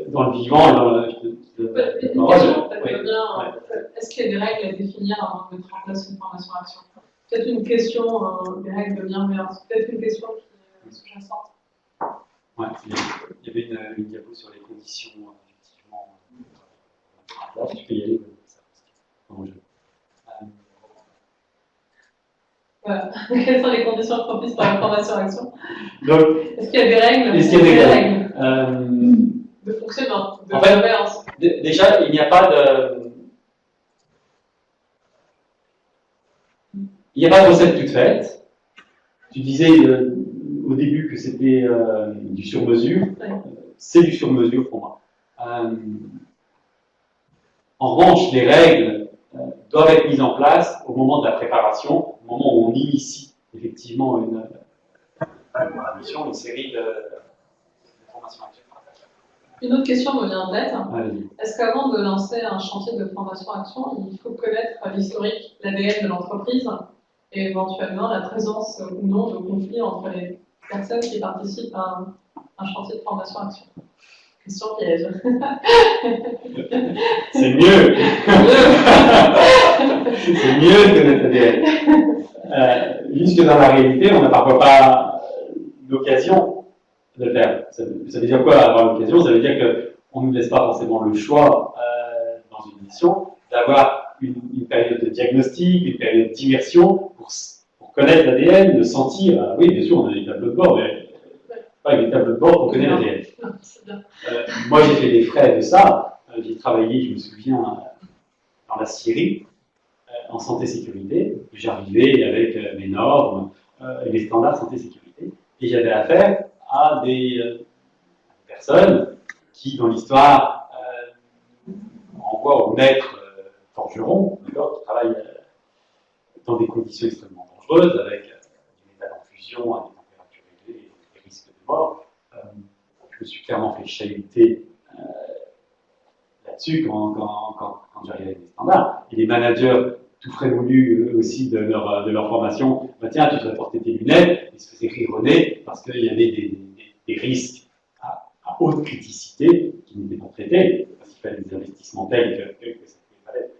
Speaker 2: dans le vivant,
Speaker 1: est-ce qu'il y a des règles à définir avant de mettre en place une formation action? Peut-être une question, des règles de bienveillance, peut-être une question qui est sous-jacente.
Speaker 2: Ouais, il y avait une diapo sur les conditions, effectivement. Là, tu peux y aller.
Speaker 1: Voilà. Quelles sont les conditions propices pour la formation action?
Speaker 2: Est-ce
Speaker 1: qu'il y a des règles?
Speaker 2: Est-ce qu'il y a des règles
Speaker 1: de fonctionnement, de
Speaker 2: bienveillance? Déjà, il n'y a pas de recette toute faite. Tu disais au début que c'était du sur-mesure. C'est du sur-mesure pour moi. En revanche, les règles doivent être mises en place au moment de la préparation, au moment où on initie effectivement une mission, une série de formations actuelles.
Speaker 1: Une autre question me vient en tête.
Speaker 2: Allez-y.
Speaker 1: Est-ce qu'avant de lancer un chantier de formation-action, il faut connaître l'historique, l'ADN de l'entreprise et éventuellement la présence ou non de conflits entre les personnes qui participent à un chantier de formation-action? Question piège.
Speaker 2: C'est mieux. C'est mieux que notre ADN. Juste que dans la réalité, on n'a parfois pas l'occasion de le faire. Ça veut dire quoi avoir l'occasion? Ça veut dire qu'on ne nous laisse pas forcément le choix dans une mission d'avoir une période de diagnostic, une période d'immersion pour connaître l'ADN, de sentir. Oui, bien sûr, on a des tableaux de bord, mais pas avec des tableaux de bord pour connaître l'ADN. Moi, j'ai fait des frais de ça. J'ai travaillé, je me souviens, dans la Syrie, en santé-sécurité. J'arrivais avec mes normes et les standards santé-sécurité. Et j'avais affaire à des personnes qui, dans l'histoire, renvoient aux maîtres forgerons, qui travaillent dans des conditions extrêmement dangereuses, avec des métals en fusion à des températures élevées et des risques de mort. Je me suis clairement fait chahuter là-dessus quand j'arrivais avec des standards. Et les managers, tout frais voulus aussi de leur formation, bah tiens, tu devrais porter tes lunettes, ils se faisaient rire au nez parce qu'il y avait des risques à haute criticité qui n'étaient pas traités, parce qu'il fallait des investissements tels que ça ne pouvait pas l'être.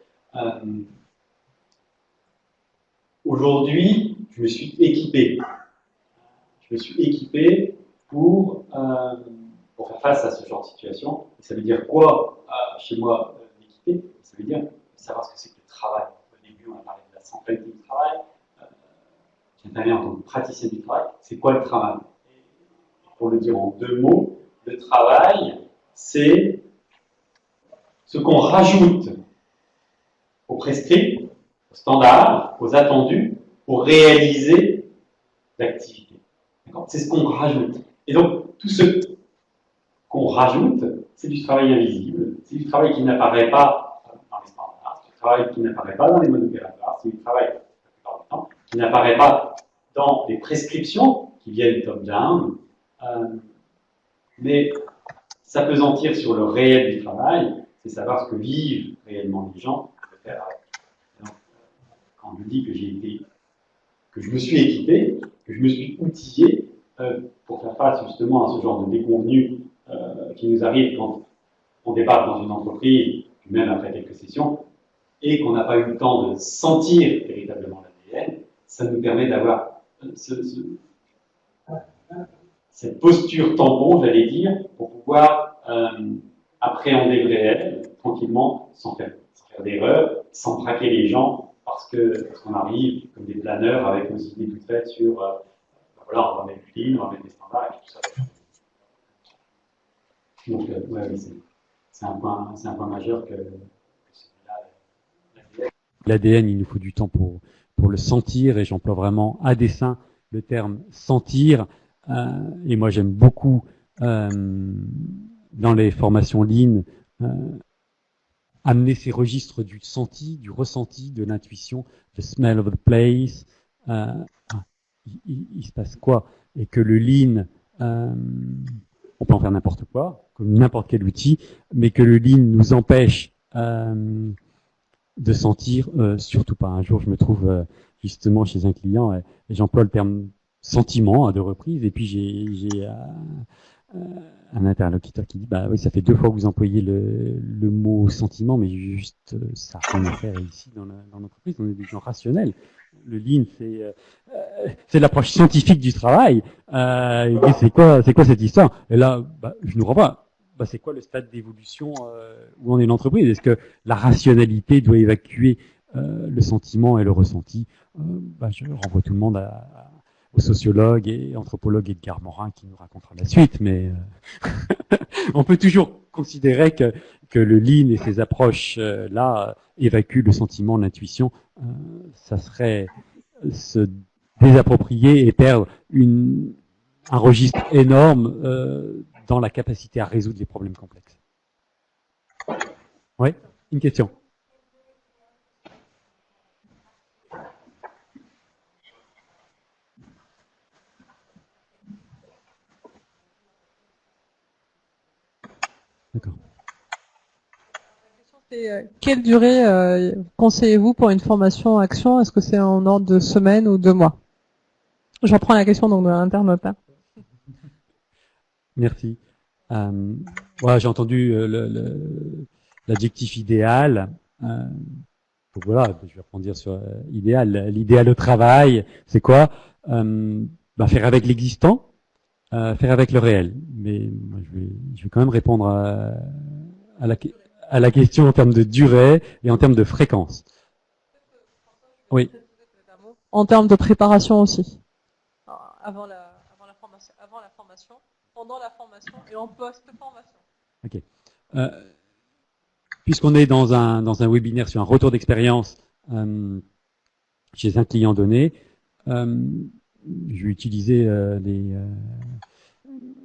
Speaker 2: Aujourd'hui, je me suis équipé. Je me suis équipé pour faire face à ce genre de situation. Et ça veut dire quoi chez moi, m'équiper? Ça veut dire savoir ce que c'est que le travail. Au début, on a parlé de la centralité du travail. J'interviens en tant que praticien du travail. C'est quoi le travail? Pour le dire en 2 mots, le travail, c'est ce qu'on rajoute aux prescrits, aux standards, aux attendus, pour réaliser l'activité. C'est ce qu'on rajoute. Et donc, tout ce qu'on rajoute, c'est du travail invisible, c'est du travail qui n'apparaît pas dans les standards, c'est du travail qui n'apparaît pas dans les modes opératoires, c'est du travail, la plupart du temps, qui n'apparaît pas dans les prescriptions qui viennent top-down, mais s'appesantir sur le réel du travail, c'est savoir ce que vivent réellement les gens, le faire avec. Donc, quand je dis que je me suis équipé, que je me suis outillé pour faire face justement à ce genre de déconvenus qui nous arrive quand on débarque dans une entreprise, même après quelques sessions, et qu'on n'a pas eu le temps de sentir véritablement l'ADN, ça nous permet d'avoir cette posture tampon, j'allais dire, pour pouvoir appréhender le réel tranquillement, sans faire d'erreur, sans traquer les gens, parce qu'on arrive comme des planeurs avec nos idées toutes faites sur voilà, on va mettre du lean, on va mettre des standards et tout ça. Donc, ouais, c'est un point majeur que celui-là.
Speaker 4: L'ADN, il nous faut du temps pour le sentir, et j'emploie vraiment à dessein le terme sentir. Et moi, j'aime beaucoup dans les formations Lean amener ces registres du senti, du ressenti, de l'intuition, the smell of the place. Il se passe quoi? Et que le Lean, on peut en faire n'importe quoi, comme n'importe quel outil, mais que le Lean nous empêche de sentir, surtout pas. Un jour, je me trouve justement chez un client et j'emploie le terme sentiment à 2 reprises, et puis j'ai un interlocuteur qui dit bah oui, ça fait 2 fois que vous employez le mot sentiment, mais juste ça n'a rien à faire ici dans l'entreprise. On est des gens rationnels. Le Lean, c'est l'approche scientifique du travail. C'est quoi cette histoire? Et là, bah, je ne crois pas. Bah, c'est quoi le stade d'évolution où en est l'entreprise? Est-ce que la rationalité doit évacuer le sentiment et le ressenti? Bah, je renvoie tout le monde aux sociologues et anthropologues Edgar Morin qui nous racontera la suite, mais on peut toujours considérer que le Lean et ces approches là évacuent le sentiment, l'intuition. Ça serait se désapproprier et perdre un registre énorme dans la capacité à résoudre les problèmes complexes. Oui, une question. D'accord.
Speaker 5: Quelle durée conseillez-vous pour une formation action? Est-ce que c'est en ordre de semaines ou 2 mois? Je reprends la question donc de l'internaute.
Speaker 4: Merci. Voilà, j'ai entendu l'adjectif idéal. Donc voilà, je vais rebondir sur idéal. L'idéal au travail, c'est quoi? Faire avec l'existant, faire avec le réel. Mais moi, je vais quand même répondre à la question en termes de durée et en termes de fréquence. Oui.
Speaker 5: En termes de préparation aussi. Avant la formation, pendant la formation et en post-formation.
Speaker 4: Ok. Puisqu'on est dans un webinaire sur un retour d'expérience chez un client donné, je vais utiliser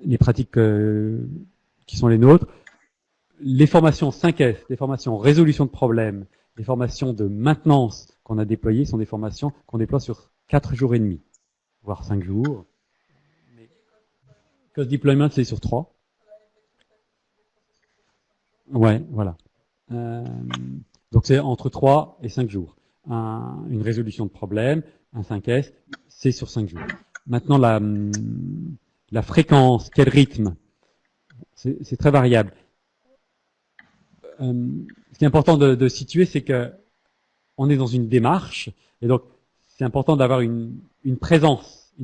Speaker 4: les pratiques qui sont les nôtres. Les formations 5S, les formations résolution de problèmes, les formations de maintenance qu'on a déployées sont des formations qu'on déploie sur 4 jours et demi, voire 5 jours. Code deployment, c'est sur 3. Ouais, voilà. Donc c'est entre 3 et 5 jours. Une résolution de problème, un 5S, c'est sur 5 jours. Maintenant, la fréquence, quel rythme, c'est très variable. Ce qui est important de situer, c'est que on est dans une démarche, et donc c'est important d'avoir une présence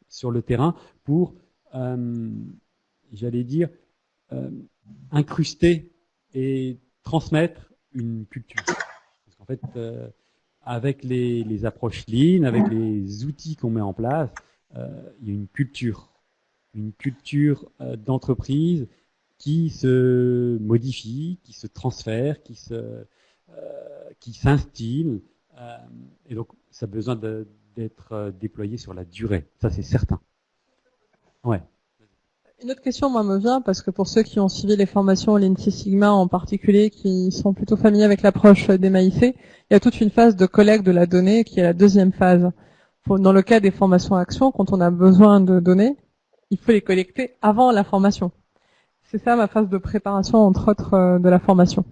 Speaker 4: sur le terrain pour, j'allais dire, incruster et transmettre une culture. Parce qu'en fait, avec les approches Lean, avec les outils qu'on met en place, il y a une culture d'entreprise qui se modifie, qui se transfère, qui s'instille, et donc ça a besoin d'être déployé sur la durée. Ça, c'est certain. Ouais.
Speaker 5: Une autre question, moi, me vient, parce que pour ceux qui ont suivi les formations Lean Six Sigma en particulier, qui sont plutôt familiers avec l'approche des MAIC, il y a toute une phase de collecte de la donnée qui est la deuxième phase. Dans le cas des formations actions, quand on a besoin de données, il faut les collecter avant la formation. C'est ça ma phase de préparation, entre autres, de la formation.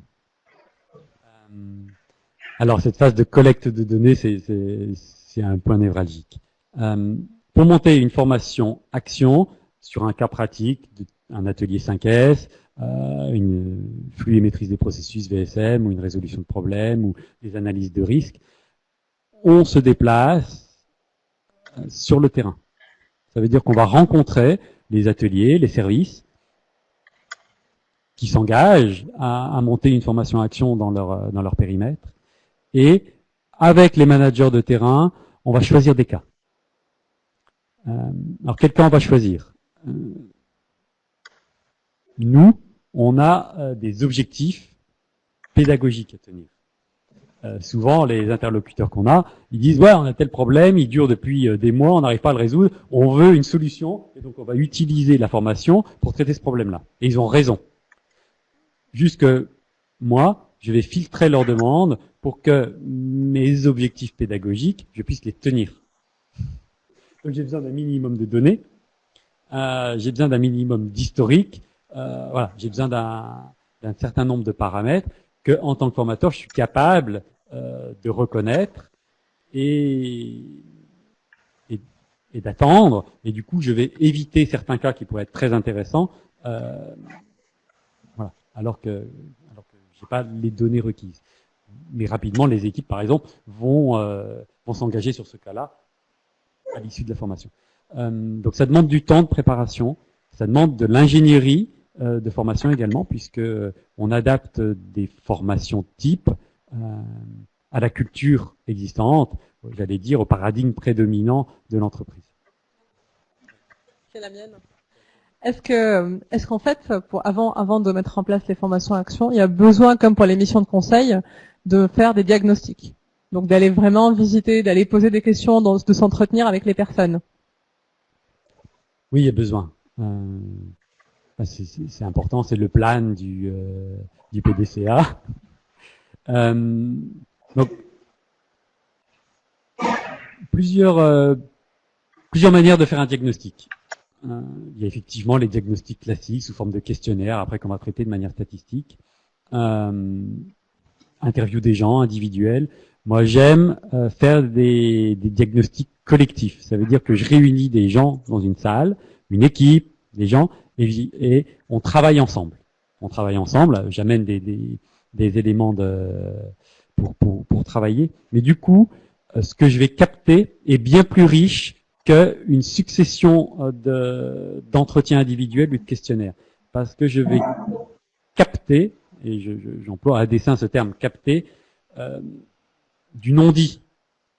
Speaker 4: Alors, cette phase de collecte de données, c'est un point névralgique. Pour monter une formation action, sur un cas pratique, un atelier 5S, une flux et maîtrise des processus VSM, ou une résolution de problèmes, ou des analyses de risques, on se déplace sur le terrain. Ça veut dire qu'on va rencontrer les ateliers, les services, qui s'engagent à monter une formation action dans leur périmètre. Et avec les managers de terrain, on va choisir des cas. Alors, quel cas on va choisir? Nous, on a des objectifs pédagogiques à tenir. Souvent, les interlocuteurs qu'on a, ils disent « Ouais, on a tel problème, il dure depuis des mois, on n'arrive pas à le résoudre, on veut une solution, et donc on va utiliser la formation pour traiter ce problème-là. » Et ils ont raison. Juste que moi, je vais filtrer leurs demandes pour que mes objectifs pédagogiques, je puisse les tenir. Donc j'ai besoin d'un minimum de données, j'ai besoin d'un minimum d'historique, voilà, j'ai besoin d'un certain nombre de paramètres que, en tant que formateur, je suis capable de reconnaître et d'attendre. Et du coup, je vais éviter certains cas qui pourraient être très intéressants, voilà, alors que j'ai pas les données requises. Mais rapidement, les équipes, par exemple, vont s'engager sur ce cas-là à l'issue de la formation. Donc ça demande du temps de préparation, ça demande de l'ingénierie de formation également, puisque on adapte des formations type à la culture existante, j'allais dire au paradigme prédominant de l'entreprise.
Speaker 5: C'est la mienne. Est-ce qu'en fait, avant de mettre en place les formations action, il y a besoin, comme pour les missions de conseil, de faire des diagnostics? Donc d'aller vraiment visiter, d'aller poser des questions, de s'entretenir avec les personnes.
Speaker 4: Oui, il y a besoin. C'est important, c'est le plan du PDCA. Donc, plusieurs manières de faire un diagnostic. Il y a effectivement les diagnostics classiques sous forme de questionnaire, après qu'on va traiter de manière statistique. Interview des gens, individuels. Moi, j'aime faire des diagnostics collectifs. Ça veut dire que je réunis des gens dans une salle, une équipe, des gens, et on travaille ensemble. On travaille ensemble. J'amène des éléments pour travailler. Mais du coup, ce que je vais capter est bien plus riche qu'une succession d'entretiens individuels ou de questionnaires. Parce que je vais capter, et j'emploie à dessein ce terme capter, du non-dit,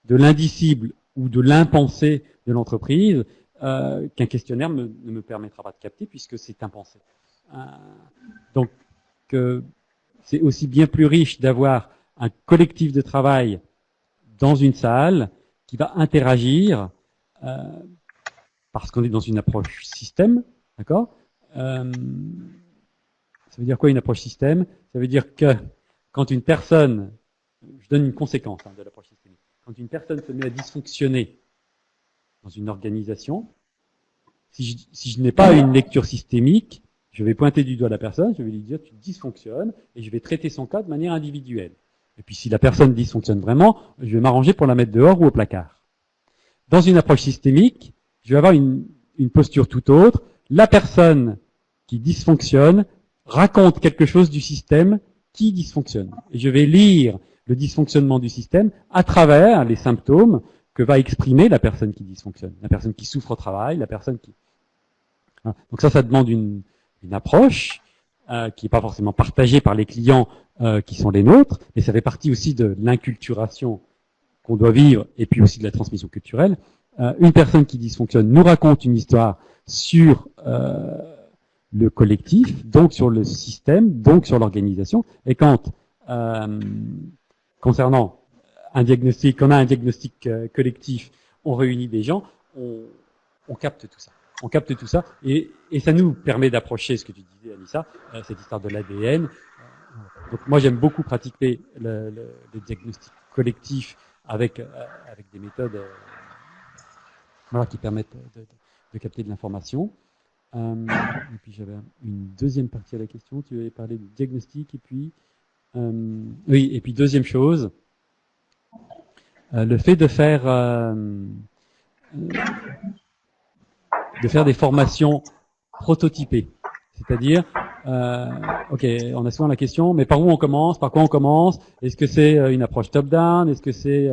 Speaker 4: de l'indicible ou de l'impensé de l'entreprise, qu'un questionnaire ne me permettra pas de capter puisque c'est impensé. Donc, c'est aussi bien plus riche d'avoir un collectif de travail dans une salle qui va interagir parce qu'on est dans une approche système, d'accord ça veut dire quoi une approche système? Ça veut dire que quand une personne, je donne une conséquence de l'approche systémique, quand une personne se met à dysfonctionner dans une organisation, si je n'ai pas une lecture systémique, je vais pointer du doigt la personne, je vais lui dire tu dysfonctionnes et je vais traiter son cas de manière individuelle. Et puis si la personne dysfonctionne vraiment, je vais m'arranger pour la mettre dehors ou au placard. Dans une approche systémique, je vais avoir une posture tout autre. La personne qui dysfonctionne raconte quelque chose du système qui dysfonctionne. Et je vais lire le dysfonctionnement du système à travers les symptômes que va exprimer la personne qui dysfonctionne, la personne qui souffre au travail, la personne qui... Donc ça demande une approche qui n'est pas forcément partagée par les clients qui sont les nôtres, mais ça fait partie aussi de l'inculturation qu'on doit vivre et puis aussi de la transmission culturelle. Une personne qui dysfonctionne nous raconte une histoire sur le collectif, donc sur le système, donc sur l'organisation. Et quand, concernant un diagnostic, quand on a un diagnostic collectif, on réunit des gens, on capte tout ça. On capte tout ça et ça nous permet d'approcher ce que tu disais, Anissa, cette histoire de l'ADN. Donc moi, j'aime beaucoup pratiquer le diagnostic collectif avec des méthodes qui permettent de capter de l'information. Et puis j'avais une deuxième partie à la question. Tu avais parlé du diagnostic et puis oui, et puis deuxième chose, le fait de faire des formations prototypées, c'est-à-dire ok, on a souvent la question, mais par où on commence, par quoi on commence? Est-ce que c'est une approche top-down? Est-ce que c'est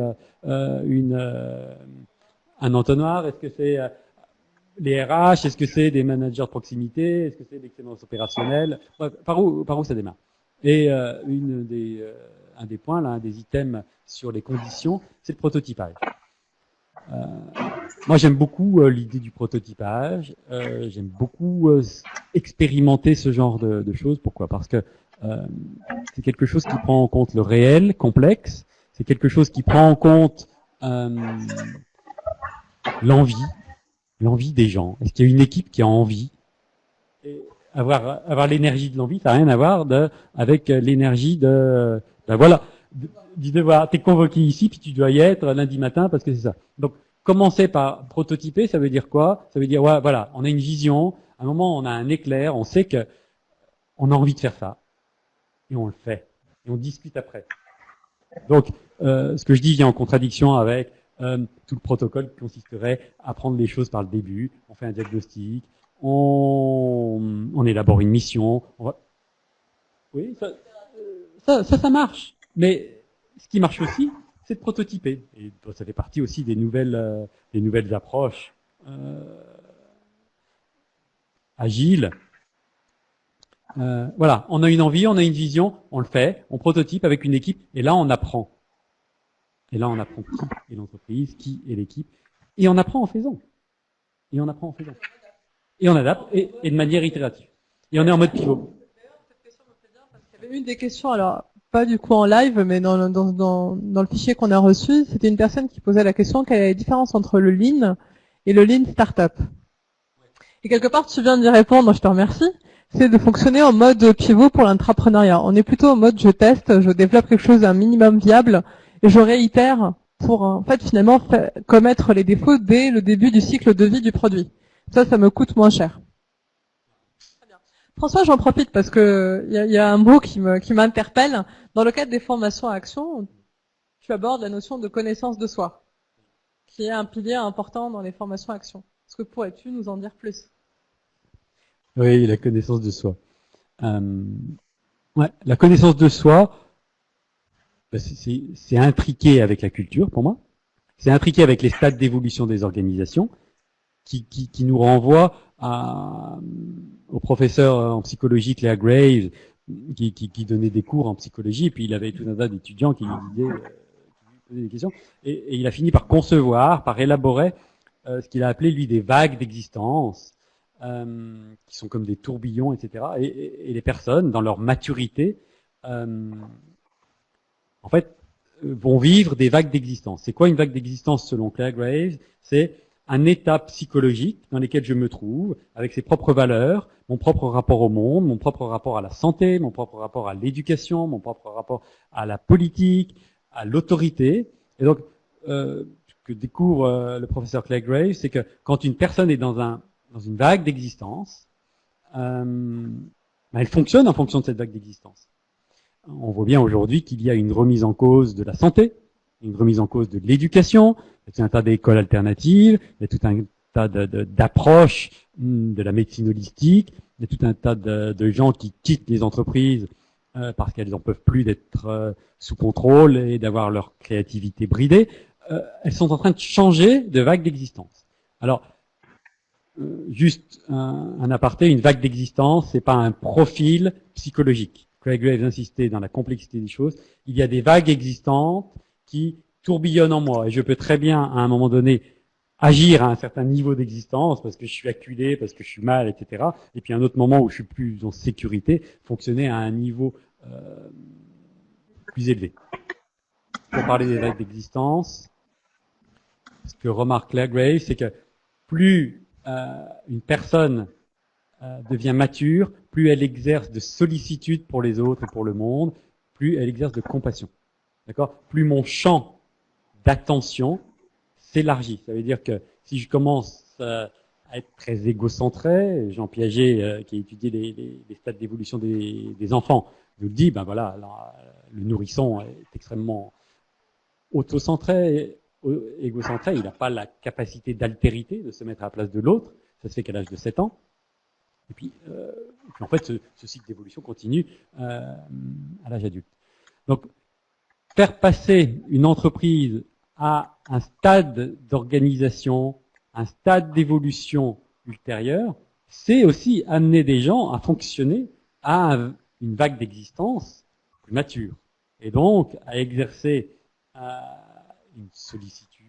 Speaker 4: un entonnoir? Est-ce que c'est les RH? Est-ce que c'est des managers de proximité? Est-ce que c'est l'excellence opérationnelle? Par où ça démarre? Et un des points, un des items sur les conditions, c'est le prototypage. Moi, j'aime beaucoup l'idée du prototypage. J'aime beaucoup expérimenter ce genre de choses. Pourquoi? Parce que c'est quelque chose qui prend en compte le réel, complexe. C'est quelque chose qui prend en compte l'envie des gens. Est-ce qu'il y a une équipe qui a envie? Et avoir l'énergie de l'envie, ça n'a rien à voir avec l'énergie voilà, du devoir. T'es convoqué ici, puis tu dois y être lundi matin parce que c'est ça. Donc, commencer par prototyper, ça veut dire quoi? Ça veut dire, ouais, voilà, on a une vision, à un moment, on a un éclair, on sait que on a envie de faire ça, et on le fait, et on discute après. Donc, ce que je dis vient en contradiction avec tout le protocole qui consisterait à prendre les choses par le début. On fait un diagnostic, on élabore une mission. Oui, ça marche. Mais ce qui marche aussi, c'est de prototyper. Et ça fait partie aussi des nouvelles approches agiles. Voilà, on a une envie, on a une vision, on le fait, on prototype avec une équipe, et là on apprend. Et là on apprend qui est l'entreprise, qui est l'équipe, et on apprend en faisant. Et on adapte, et de manière itérative. Et on est en mode pivot.
Speaker 5: Cette question me fait bien parce qu'il y avait une des questions, alors pas du coup en live, mais dans le fichier qu'on a reçu, c'était une personne qui posait la question quelle est la différence entre le Lean et le Lean Startup. Et quelque part, tu viens d'y répondre, je te remercie. C'est de fonctionner en mode pivot pour l'entrepreneuriat. On est plutôt en mode je teste, je développe quelque chose d'un minimum viable et je réitère pour en fait finalement commettre les défauts dès le début du cycle de vie du produit. Ça me coûte moins cher. Très bien. François, j'en profite parce que il y a un mot qui m'interpelle. Dans le cadre des formations à action, tu abordes la notion de connaissance de soi, qui est un pilier important dans les formations à action. Est-ce que pourrais-tu nous en dire plus?
Speaker 4: Oui, la connaissance de soi. Ouais, la connaissance de soi, bah, c'est intriqué avec la culture pour moi. C'est intriqué avec les stades d'évolution des organisations qui nous renvoie au professeur en psychologie Claire Graves qui donnait des cours en psychologie et puis il avait tout un tas d'étudiants qui lui disaient qui lui posaient des questions et il a fini par concevoir, par élaborer ce qu'il a appelé lui des vagues d'existence qui sont comme des tourbillons, etc. Et les personnes, dans leur maturité, en fait, vont vivre des vagues d'existence. C'est quoi une vague d'existence selon Claire Graves? C'est un état psychologique dans lequel je me trouve, avec ses propres valeurs, mon propre rapport au monde, mon propre rapport à la santé, mon propre rapport à l'éducation, mon propre rapport à la politique, à l'autorité. Et donc, ce que découvre le professeur Claire Graves, c'est que quand une personne est dans une vague d'existence, elle fonctionne en fonction de cette vague d'existence. On voit bien aujourd'hui qu'il y a une remise en cause de la santé, une remise en cause de l'éducation, il y a tout un tas d'écoles alternatives, il y a tout un tas d'approches de la médecine holistique, il y a tout un tas de gens qui quittent les entreprises parce qu'elles n'en peuvent plus d'être sous contrôle et d'avoir leur créativité bridée. Elles sont en train de changer de vague d'existence. Alors, juste un aparté, une vague d'existence, c'est pas un profil psychologique. Craig Graves insistait dans la complexité des choses. Il y a des vagues existantes qui tourbillonnent en moi et je peux très bien, à un moment donné, agir à un certain niveau d'existence parce que je suis acculé, parce que je suis mal, etc. Et puis à un autre moment où je suis plus en sécurité, fonctionner à un niveau plus élevé. Pour parler des vagues d'existence, ce que remarque Claire Graves, c'est que plus une personne devient mature, plus elle exerce de sollicitude pour les autres et pour le monde, plus elle exerce de compassion. D'accord? Plus mon champ d'attention s'élargit. Ça veut dire que si je commence à être très égocentré, Jean Piaget, qui a étudié les stades d'évolution des enfants, nous le dit, ben voilà, le nourrisson est extrêmement autocentré, égocentré, il n'a pas la capacité d'altérité, de se mettre à la place de l'autre, ça se fait qu'à l'âge de 7 ans. Et puis en fait, ce cycle d'évolution continue à l'âge adulte. Donc, faire passer une entreprise à un stade d'organisation, un stade d'évolution ultérieur, c'est aussi amener des gens à fonctionner à une vague d'existence plus mature. Et donc, à exercer une sollicitude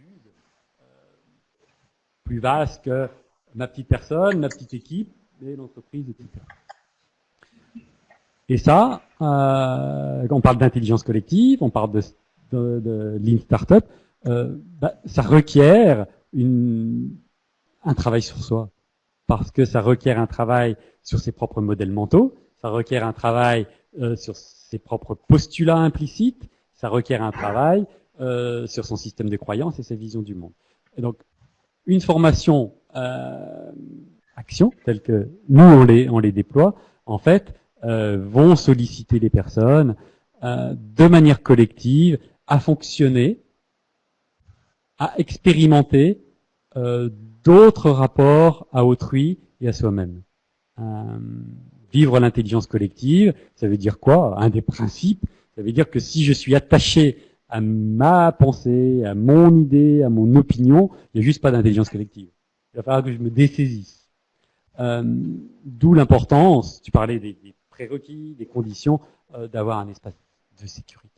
Speaker 4: plus vaste que ma petite personne, ma petite équipe, et l'entreprise, etc. Et ça, on parle d'intelligence collective, on parle de Lean Startup, ça requiert un travail sur soi. Parce que ça requiert un travail sur ses propres modèles mentaux, ça requiert un travail sur ses propres postulats implicites, ça requiert un travail sur son système de croyances et sa vision du monde. Et donc, une formation action, telle que nous on les déploie, en fait, vont solliciter les personnes de manière collective à fonctionner, à expérimenter d'autres rapports à autrui et à soi-même. Vivre l'intelligence collective, ça veut dire quoi? Un des principes, ça veut dire que si je suis attaché à ma pensée, à mon idée, à mon opinion, il n'y a juste pas d'intelligence collective. Il va falloir que je me dessaisisse. D'où l'importance, tu parlais des prérequis, des conditions, d'avoir un espace de sécurité.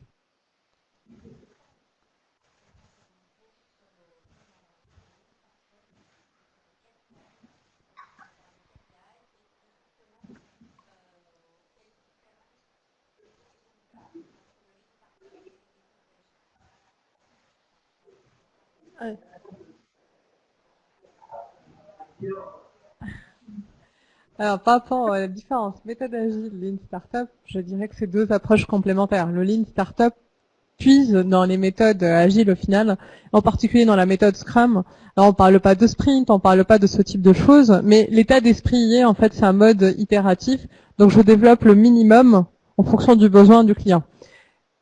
Speaker 5: Ouais. Alors, par rapport à la différence méthode agile, Lean Startup, je dirais que c'est deux approches complémentaires. Le Lean Startup puise dans les méthodes agiles au final, en particulier dans la méthode Scrum. Alors, on parle pas de sprint, on parle pas de ce type de choses, mais l'état d'esprit y est, en fait, c'est un mode itératif. Donc, je développe le minimum en fonction du besoin du client.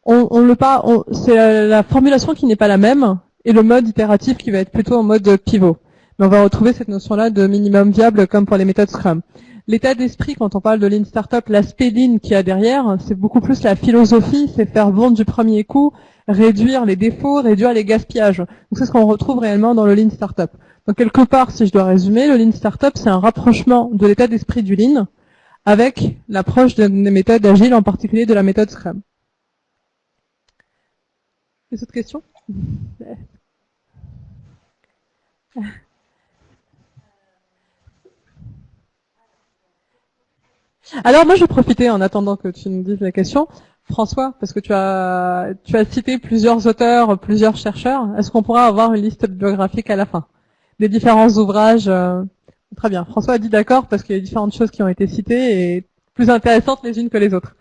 Speaker 5: C'est la formulation qui n'est pas la même et le mode itératif qui va être plutôt en mode pivot. Mais on va retrouver cette notion-là de minimum viable comme pour les méthodes Scrum. L'état d'esprit, quand on parle de Lean Startup, l'aspect Lean qu'il y a derrière, c'est beaucoup plus la philosophie, c'est faire vendre du premier coup, réduire les défauts, réduire les gaspillages. Donc c'est ce qu'on retrouve réellement dans le Lean Startup. Donc quelque part, si je dois résumer, le Lean Startup, c'est un rapprochement de l'état d'esprit du Lean avec l'approche des méthodes agiles, en particulier de la méthode Scrum. Des autres questions? Alors moi je vais profiter en attendant que tu nous dises la question, François, parce que tu as cité plusieurs auteurs, plusieurs chercheurs. Est-ce qu'on pourra avoir une liste bibliographique à la fin des différents ouvrages? Très bien. François a dit d'accord parce qu'il y a différentes choses qui ont été citées et plus intéressantes les unes que les autres.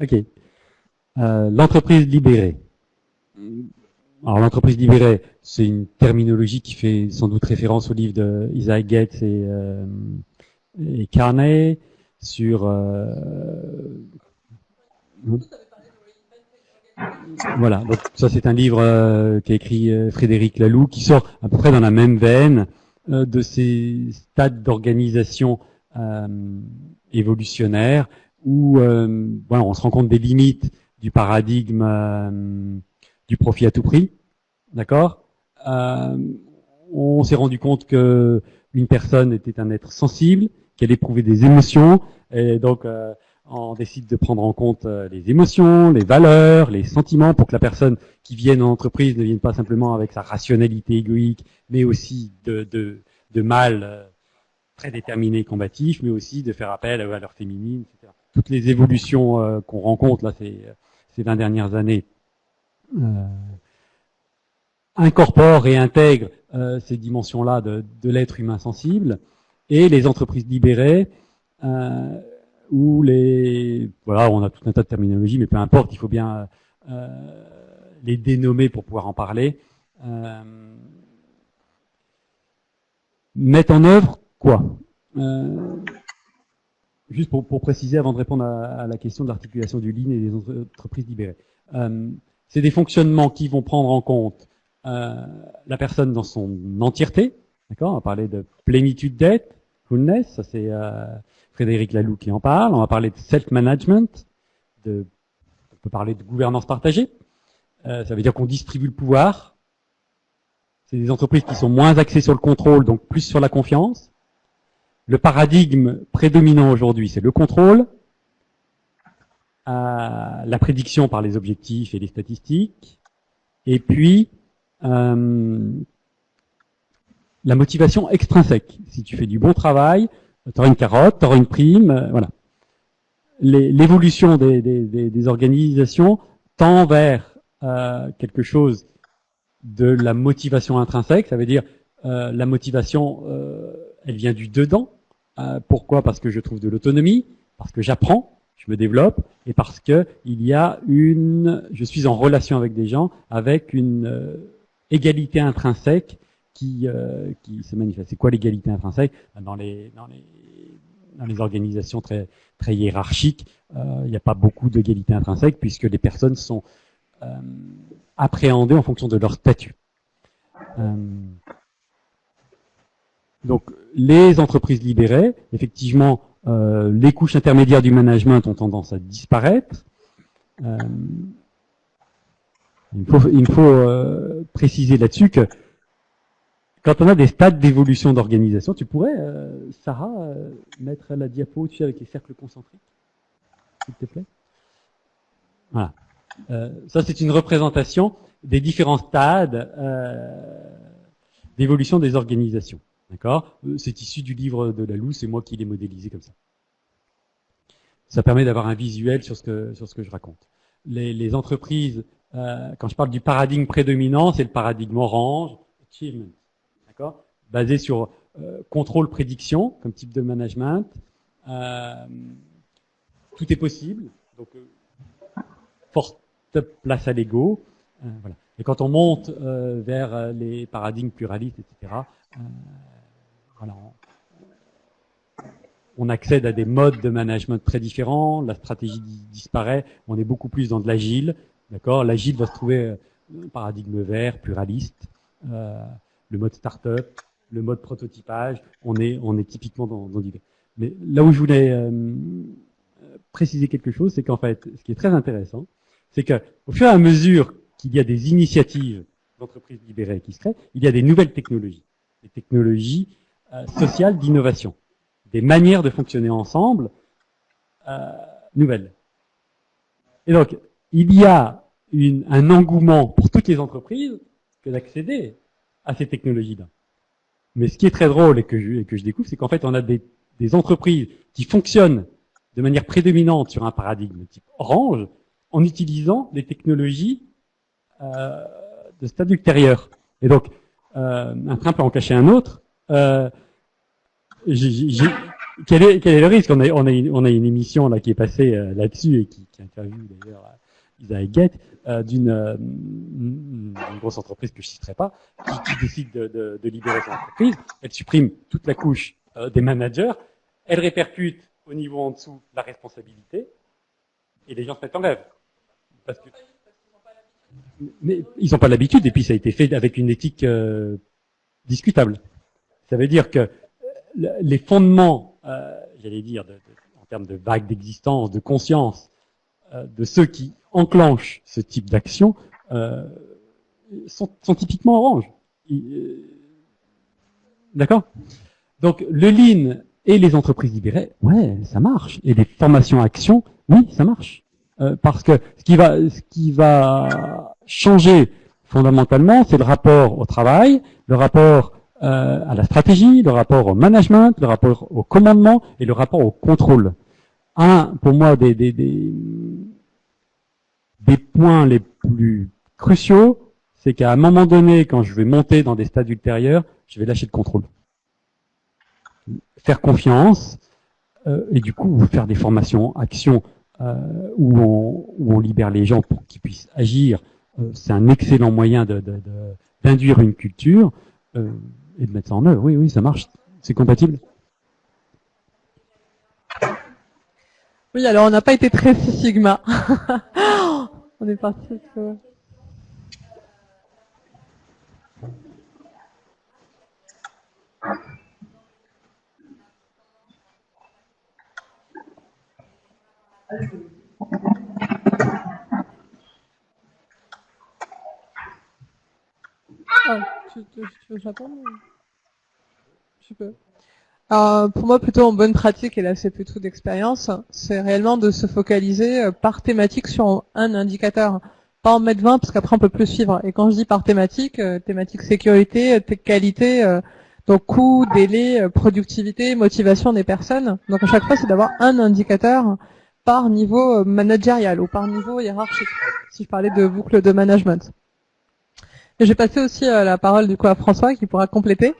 Speaker 4: Ok. L'entreprise libérée. Alors l'entreprise libérée, c'est une terminologie qui fait sans doute référence au livre de Isaac Gates et Carney sur voilà. Donc ça c'est un livre qu'a écrit Frédéric Laloux qui sort à peu près dans la même veine de ces stades d'organisation évolutionnaire où voilà, on se rend compte des limites du paradigme du profit à tout prix, d'accord. On s'est rendu compte que une personne était un être sensible, qu'elle éprouvait des émotions, et donc on décide de prendre en compte les émotions, les valeurs, les sentiments, pour que la personne qui vienne en entreprise ne vienne pas simplement avec sa rationalité égoïque, mais aussi de mal très déterminé et combatif, mais aussi de faire appel aux valeurs féminines, etc. Toutes les évolutions qu'on rencontre là ces 20 dernières années incorporent et intègrent ces dimensions-là de l'être humain sensible, et les entreprises libérées où voilà, on a tout un tas de terminologies, mais peu importe, il faut bien les dénommer pour pouvoir en parler. Mettre en œuvre quoi? Juste pour préciser avant de répondre à la question de l'articulation du Lean et des entreprises libérées. C'est des fonctionnements qui vont prendre en compte la personne dans son entièreté. D'accord? On va parler de plénitude d'être, fullness, ça c'est Frédéric Laloux qui en parle. On va parler de self-management, on peut parler de gouvernance partagée. Ça veut dire qu'on distribue le pouvoir. C'est des entreprises qui sont moins axées sur le contrôle, donc plus sur la confiance. Le paradigme prédominant aujourd'hui, c'est le contrôle, la prédiction par les objectifs et les statistiques, et puis la motivation extrinsèque. Si tu fais du bon travail, tu auras une carotte, tu auras une prime, voilà. L'évolution des organisations tend vers quelque chose de la motivation intrinsèque, ça veut dire la motivation, elle vient du dedans. Pourquoi? Parce que je trouve de l'autonomie, parce que j'apprends, je me développe, et parce que je suis en relation avec des gens, avec une égalité intrinsèque qui se manifeste. C'est quoi l'égalité intrinsèque? Dans les organisations très très hiérarchiques, il n'y a pas beaucoup d'égalité intrinsèque puisque les personnes sont appréhendées en fonction de leur statut. Donc, les entreprises libérées, effectivement, les couches intermédiaires du management ont tendance à disparaître. Il me faut préciser là-dessus que quand on a des stades d'évolution d'organisation, tu pourrais, Sarah, mettre la diapo au-dessus avec les cercles concentriques, s'il te plaît. Voilà. Ça, c'est une représentation des différents stades d'évolution des organisations. D'accord? C'est issu du livre de Laloux, c'est moi qui l'ai modélisé comme ça. Ça permet d'avoir un visuel sur ce que je raconte. Les entreprises, quand je parle du paradigme prédominant, c'est le paradigme orange, achievement, d'accord? Basé sur contrôle, prédiction, comme type de management. Tout est possible, donc forte place à l'ego. Voilà. Et quand on monte vers les paradigmes pluralistes, etc., voilà, on accède à des modes de management très différents, la stratégie disparaît, on est beaucoup plus dans de l'agile, d'accord? L'agile va se trouver un paradigme vert, pluraliste, le mode start-up, le mode prototypage, on est typiquement dans l'idée. Mais là où je voulais préciser quelque chose, c'est qu'en fait, ce qui est très intéressant, c'est que au fur et à mesure qu'il y a des initiatives d'entreprises libérées qui se créent, il y a des nouvelles technologies, des technologies sociales d'innovation, des manières de fonctionner ensemble nouvelles. Et donc, il y a un engouement pour toutes les entreprises que d'accéder à ces technologies-là. Mais ce qui est très drôle et que je découvre, c'est qu'en fait, on a des entreprises qui fonctionnent de manière prédominante sur un paradigme type orange en utilisant des technologies de stade ultérieur. Et donc, un train peut en cacher un autre. Quel est le risque? On a une émission là qui est passée là-dessus et qui interviewe d'ailleurs Isaac Guette d'une grosse entreprise que je citerai pas, qui décide de libérer son entreprise. Elle supprime toute la couche des managers. Elle répercute au niveau en dessous la responsabilité et les gens se mettent en grève. Mais ils n'ont pas l'habitude et puis ça a été fait avec une éthique discutable. Ça veut dire que les fondements, j'allais dire, en termes de vague d'existence, de conscience, de ceux qui enclenchent ce type d'action sont typiquement orange. D'accord? Donc le lean et les entreprises libérées, ouais, ça marche. Et les formations actions, oui, ça marche. Parce que ce qui va changer fondamentalement, c'est le rapport au travail, le rapport à la stratégie, le rapport au management, le rapport au commandement et le rapport au contrôle. Pour moi, des points les plus cruciaux, c'est qu'à un moment donné, quand je vais monter dans des stades ultérieurs, je vais lâcher le contrôle. Faire confiance, et du coup, faire des formations, actions, où on libère les gens pour qu'ils puissent agir. C'est un excellent moyen d'induire une culture et de mettre ça en œuvre. Oui, ça marche. C'est compatible.
Speaker 5: Oui, alors on n'a pas été très Six Sigma. On est parti sur... Tu veux répondre? Je peux. Alors, pour moi, plutôt en bonne pratique, et là c'est plutôt d'expérience, c'est réellement de se focaliser par thématique sur un indicateur. Pas en mettre 20 parce qu'après on peut plus suivre. Et quand je dis par thématique, thématique sécurité, qualité, donc coût, délai, productivité, motivation des personnes. Donc à chaque fois c'est d'avoir un indicateur par niveau managérial ou par niveau hiérarchique, si je parlais de boucle de management. Et j'ai passé aussi la parole du coup à François qui pourra compléter.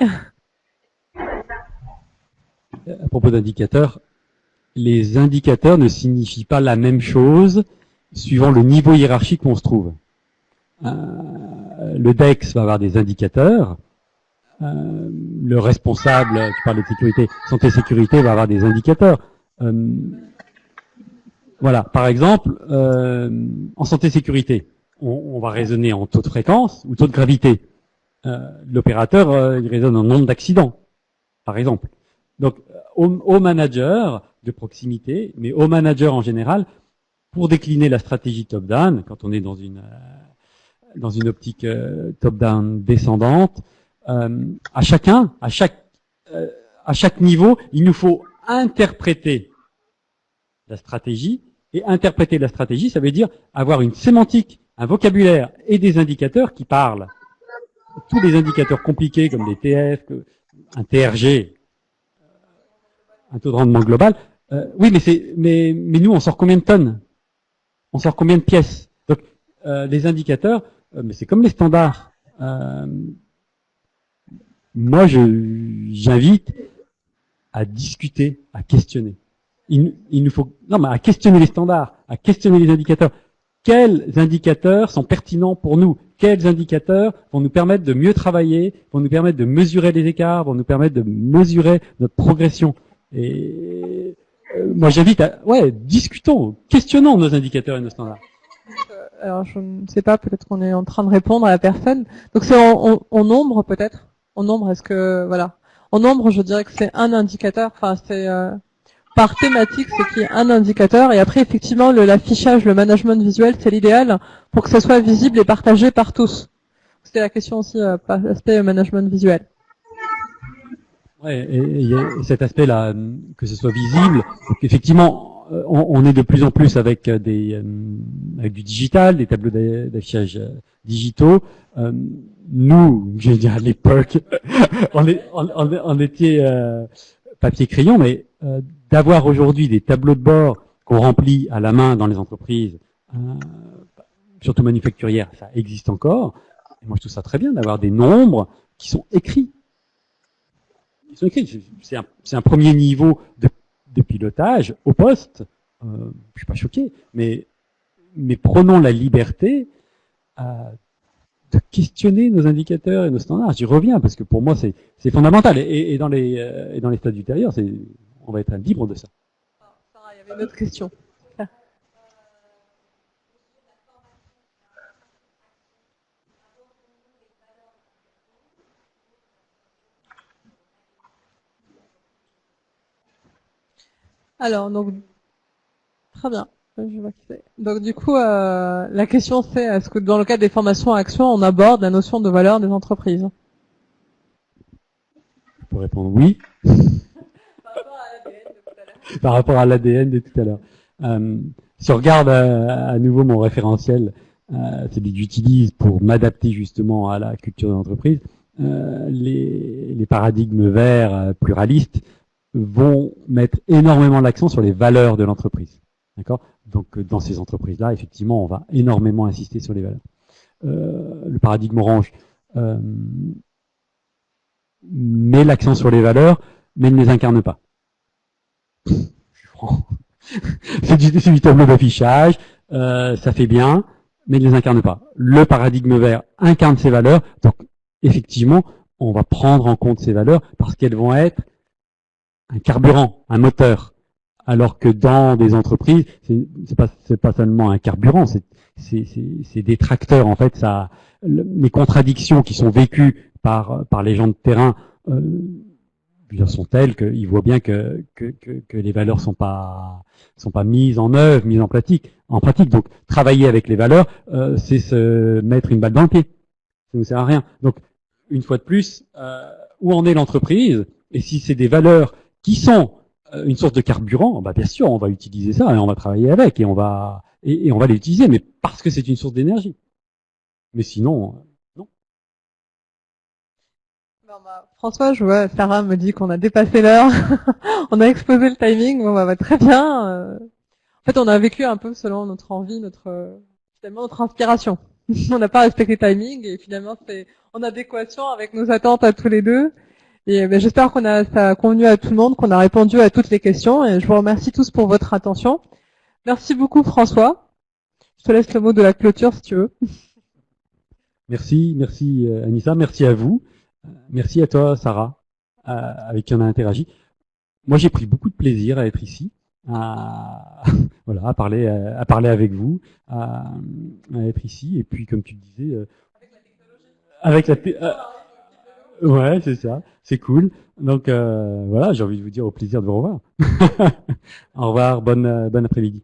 Speaker 4: À propos d'indicateurs, les indicateurs ne signifient pas la même chose suivant le niveau hiérarchique où on se trouve. Le DEX va avoir des indicateurs. Le responsable, tu parles de sécurité, santé-sécurité va avoir des indicateurs. Voilà, par exemple, en santé-sécurité, on va raisonner en taux de fréquence ou taux de gravité. L'opérateur, il raisonne en nombre d'accidents, par exemple. Donc, aux managers de proximité, mais aux managers en général, pour décliner la stratégie top-down, quand on est dans une optique top-down descendante, à chaque niveau, il nous faut interpréter la stratégie. Et interpréter la stratégie, ça veut dire avoir une sémantique, un vocabulaire et des indicateurs qui parlent. Tous les indicateurs compliqués comme les TF, un TRG, un taux de rendement global. Oui, mais nous, on sort combien de tonnes? On sort combien de pièces? Donc, les indicateurs, mais c'est comme les standards. Moi, j'invite à discuter, à questionner. Il nous faut, non, mais à questionner les standards, à questionner les indicateurs. Quels indicateurs sont pertinents pour nous? Quels indicateurs vont nous permettre de mieux travailler, vont nous permettre de mesurer les écarts, vont nous permettre de mesurer notre progression? Et moi, j'invite à, discutons, questionnons nos indicateurs et nos standards.
Speaker 5: Alors, je ne sais pas, peut-être qu'on est en train de répondre à la personne. Donc, c'est en nombre, peut-être? En nombre, est-ce que, voilà. En nombre, je dirais que c'est un indicateur, enfin, c'est, par thématique, c'est qu'il y a un indicateur, et après, effectivement, l'affichage, le management visuel, c'est l'idéal pour que ce soit visible et partagé par tous. C'était la question aussi, par l'aspect management visuel.
Speaker 4: Ouais, et cet aspect-là, que ce soit visible, effectivement, on est de plus en plus avec avec du digital, des tableaux d'affichage digitaux. Nous, je veux dire à l'époque, on était papier crayon, mais d'avoir aujourd'hui des tableaux de bord qu'on remplit à la main dans les entreprises, surtout manufacturières, ça existe encore. Et moi, je trouve ça très bien d'avoir des nombres qui sont écrits. C'est un premier niveau de pilotage au poste. Je suis pas choqué, mais prenons la liberté de questionner nos indicateurs et nos standards. J'y reviens parce que pour moi c'est fondamental. Et dans les stades ultérieurs, on va être libre de ça.
Speaker 5: Sarah, il y avait une autre question. Alors, donc, très bien. Je vois qui c'est. Donc, du coup, la question c'est, est-ce que dans le cadre des formations à action, on aborde la notion de valeur des entreprises?
Speaker 4: Je peux répondre oui. Par rapport à l'ADN de tout à l'heure. Si on regarde à nouveau mon référentiel, celui que j'utilise pour m'adapter justement à la culture de l'entreprise, les paradigmes verts pluralistes vont mettre énormément l'accent sur les valeurs de l'entreprise. D'accord? Donc dans ces entreprises-là, effectivement, on va énormément insister sur les valeurs. Le paradigme orange met l'accent sur les valeurs, mais ne les incarne pas. Je suis franc. C'est du tableau d'affichage, ça fait bien, mais ne les incarne pas. Le paradigme vert incarne ces valeurs, donc effectivement, on va prendre en compte ces valeurs parce qu'elles vont être un carburant, un moteur. Alors que dans des entreprises, c'est pas seulement un carburant, c'est des tracteurs. En fait, les contradictions qui sont vécues par les gens de terrain sont telles qu'ils voient bien que les valeurs sont pas mises en œuvre, mises en pratique. Donc, travailler avec les valeurs, c'est se mettre une balle dans le pied. Ça ne sert à rien. Donc, une fois de plus, où en est l'entreprise? Et si c'est des valeurs qui sont une source de carburant, bah bien sûr, on va utiliser ça et on va travailler avec et on va les utiliser, mais parce que c'est une source d'énergie. Mais sinon, non.
Speaker 5: Bon, bah, François, je vois, Sarah me dit qu'on a dépassé l'heure. On a exposé le timing. Bon, bah, très bien. En fait, on a vécu un peu selon notre envie, finalement notre inspiration. On n'a pas respecté le timing et finalement c'est en adéquation avec nos attentes à tous les deux. Et j'espère ça a convenu à tout le monde, qu'on a répondu à toutes les questions. Et je vous remercie tous pour votre attention. Merci beaucoup François. Je te laisse le mot de la clôture si tu veux.
Speaker 4: Merci Anissa, merci à vous. Merci à toi Sarah, avec qui on a interagi. Moi j'ai pris beaucoup de plaisir à être ici, à parler avec vous, à être ici. Et puis comme tu le disais, avec la ouais, c'est ça, c'est cool. Donc voilà, j'ai envie de vous dire au plaisir de vous revoir. Au revoir, bonne après-midi.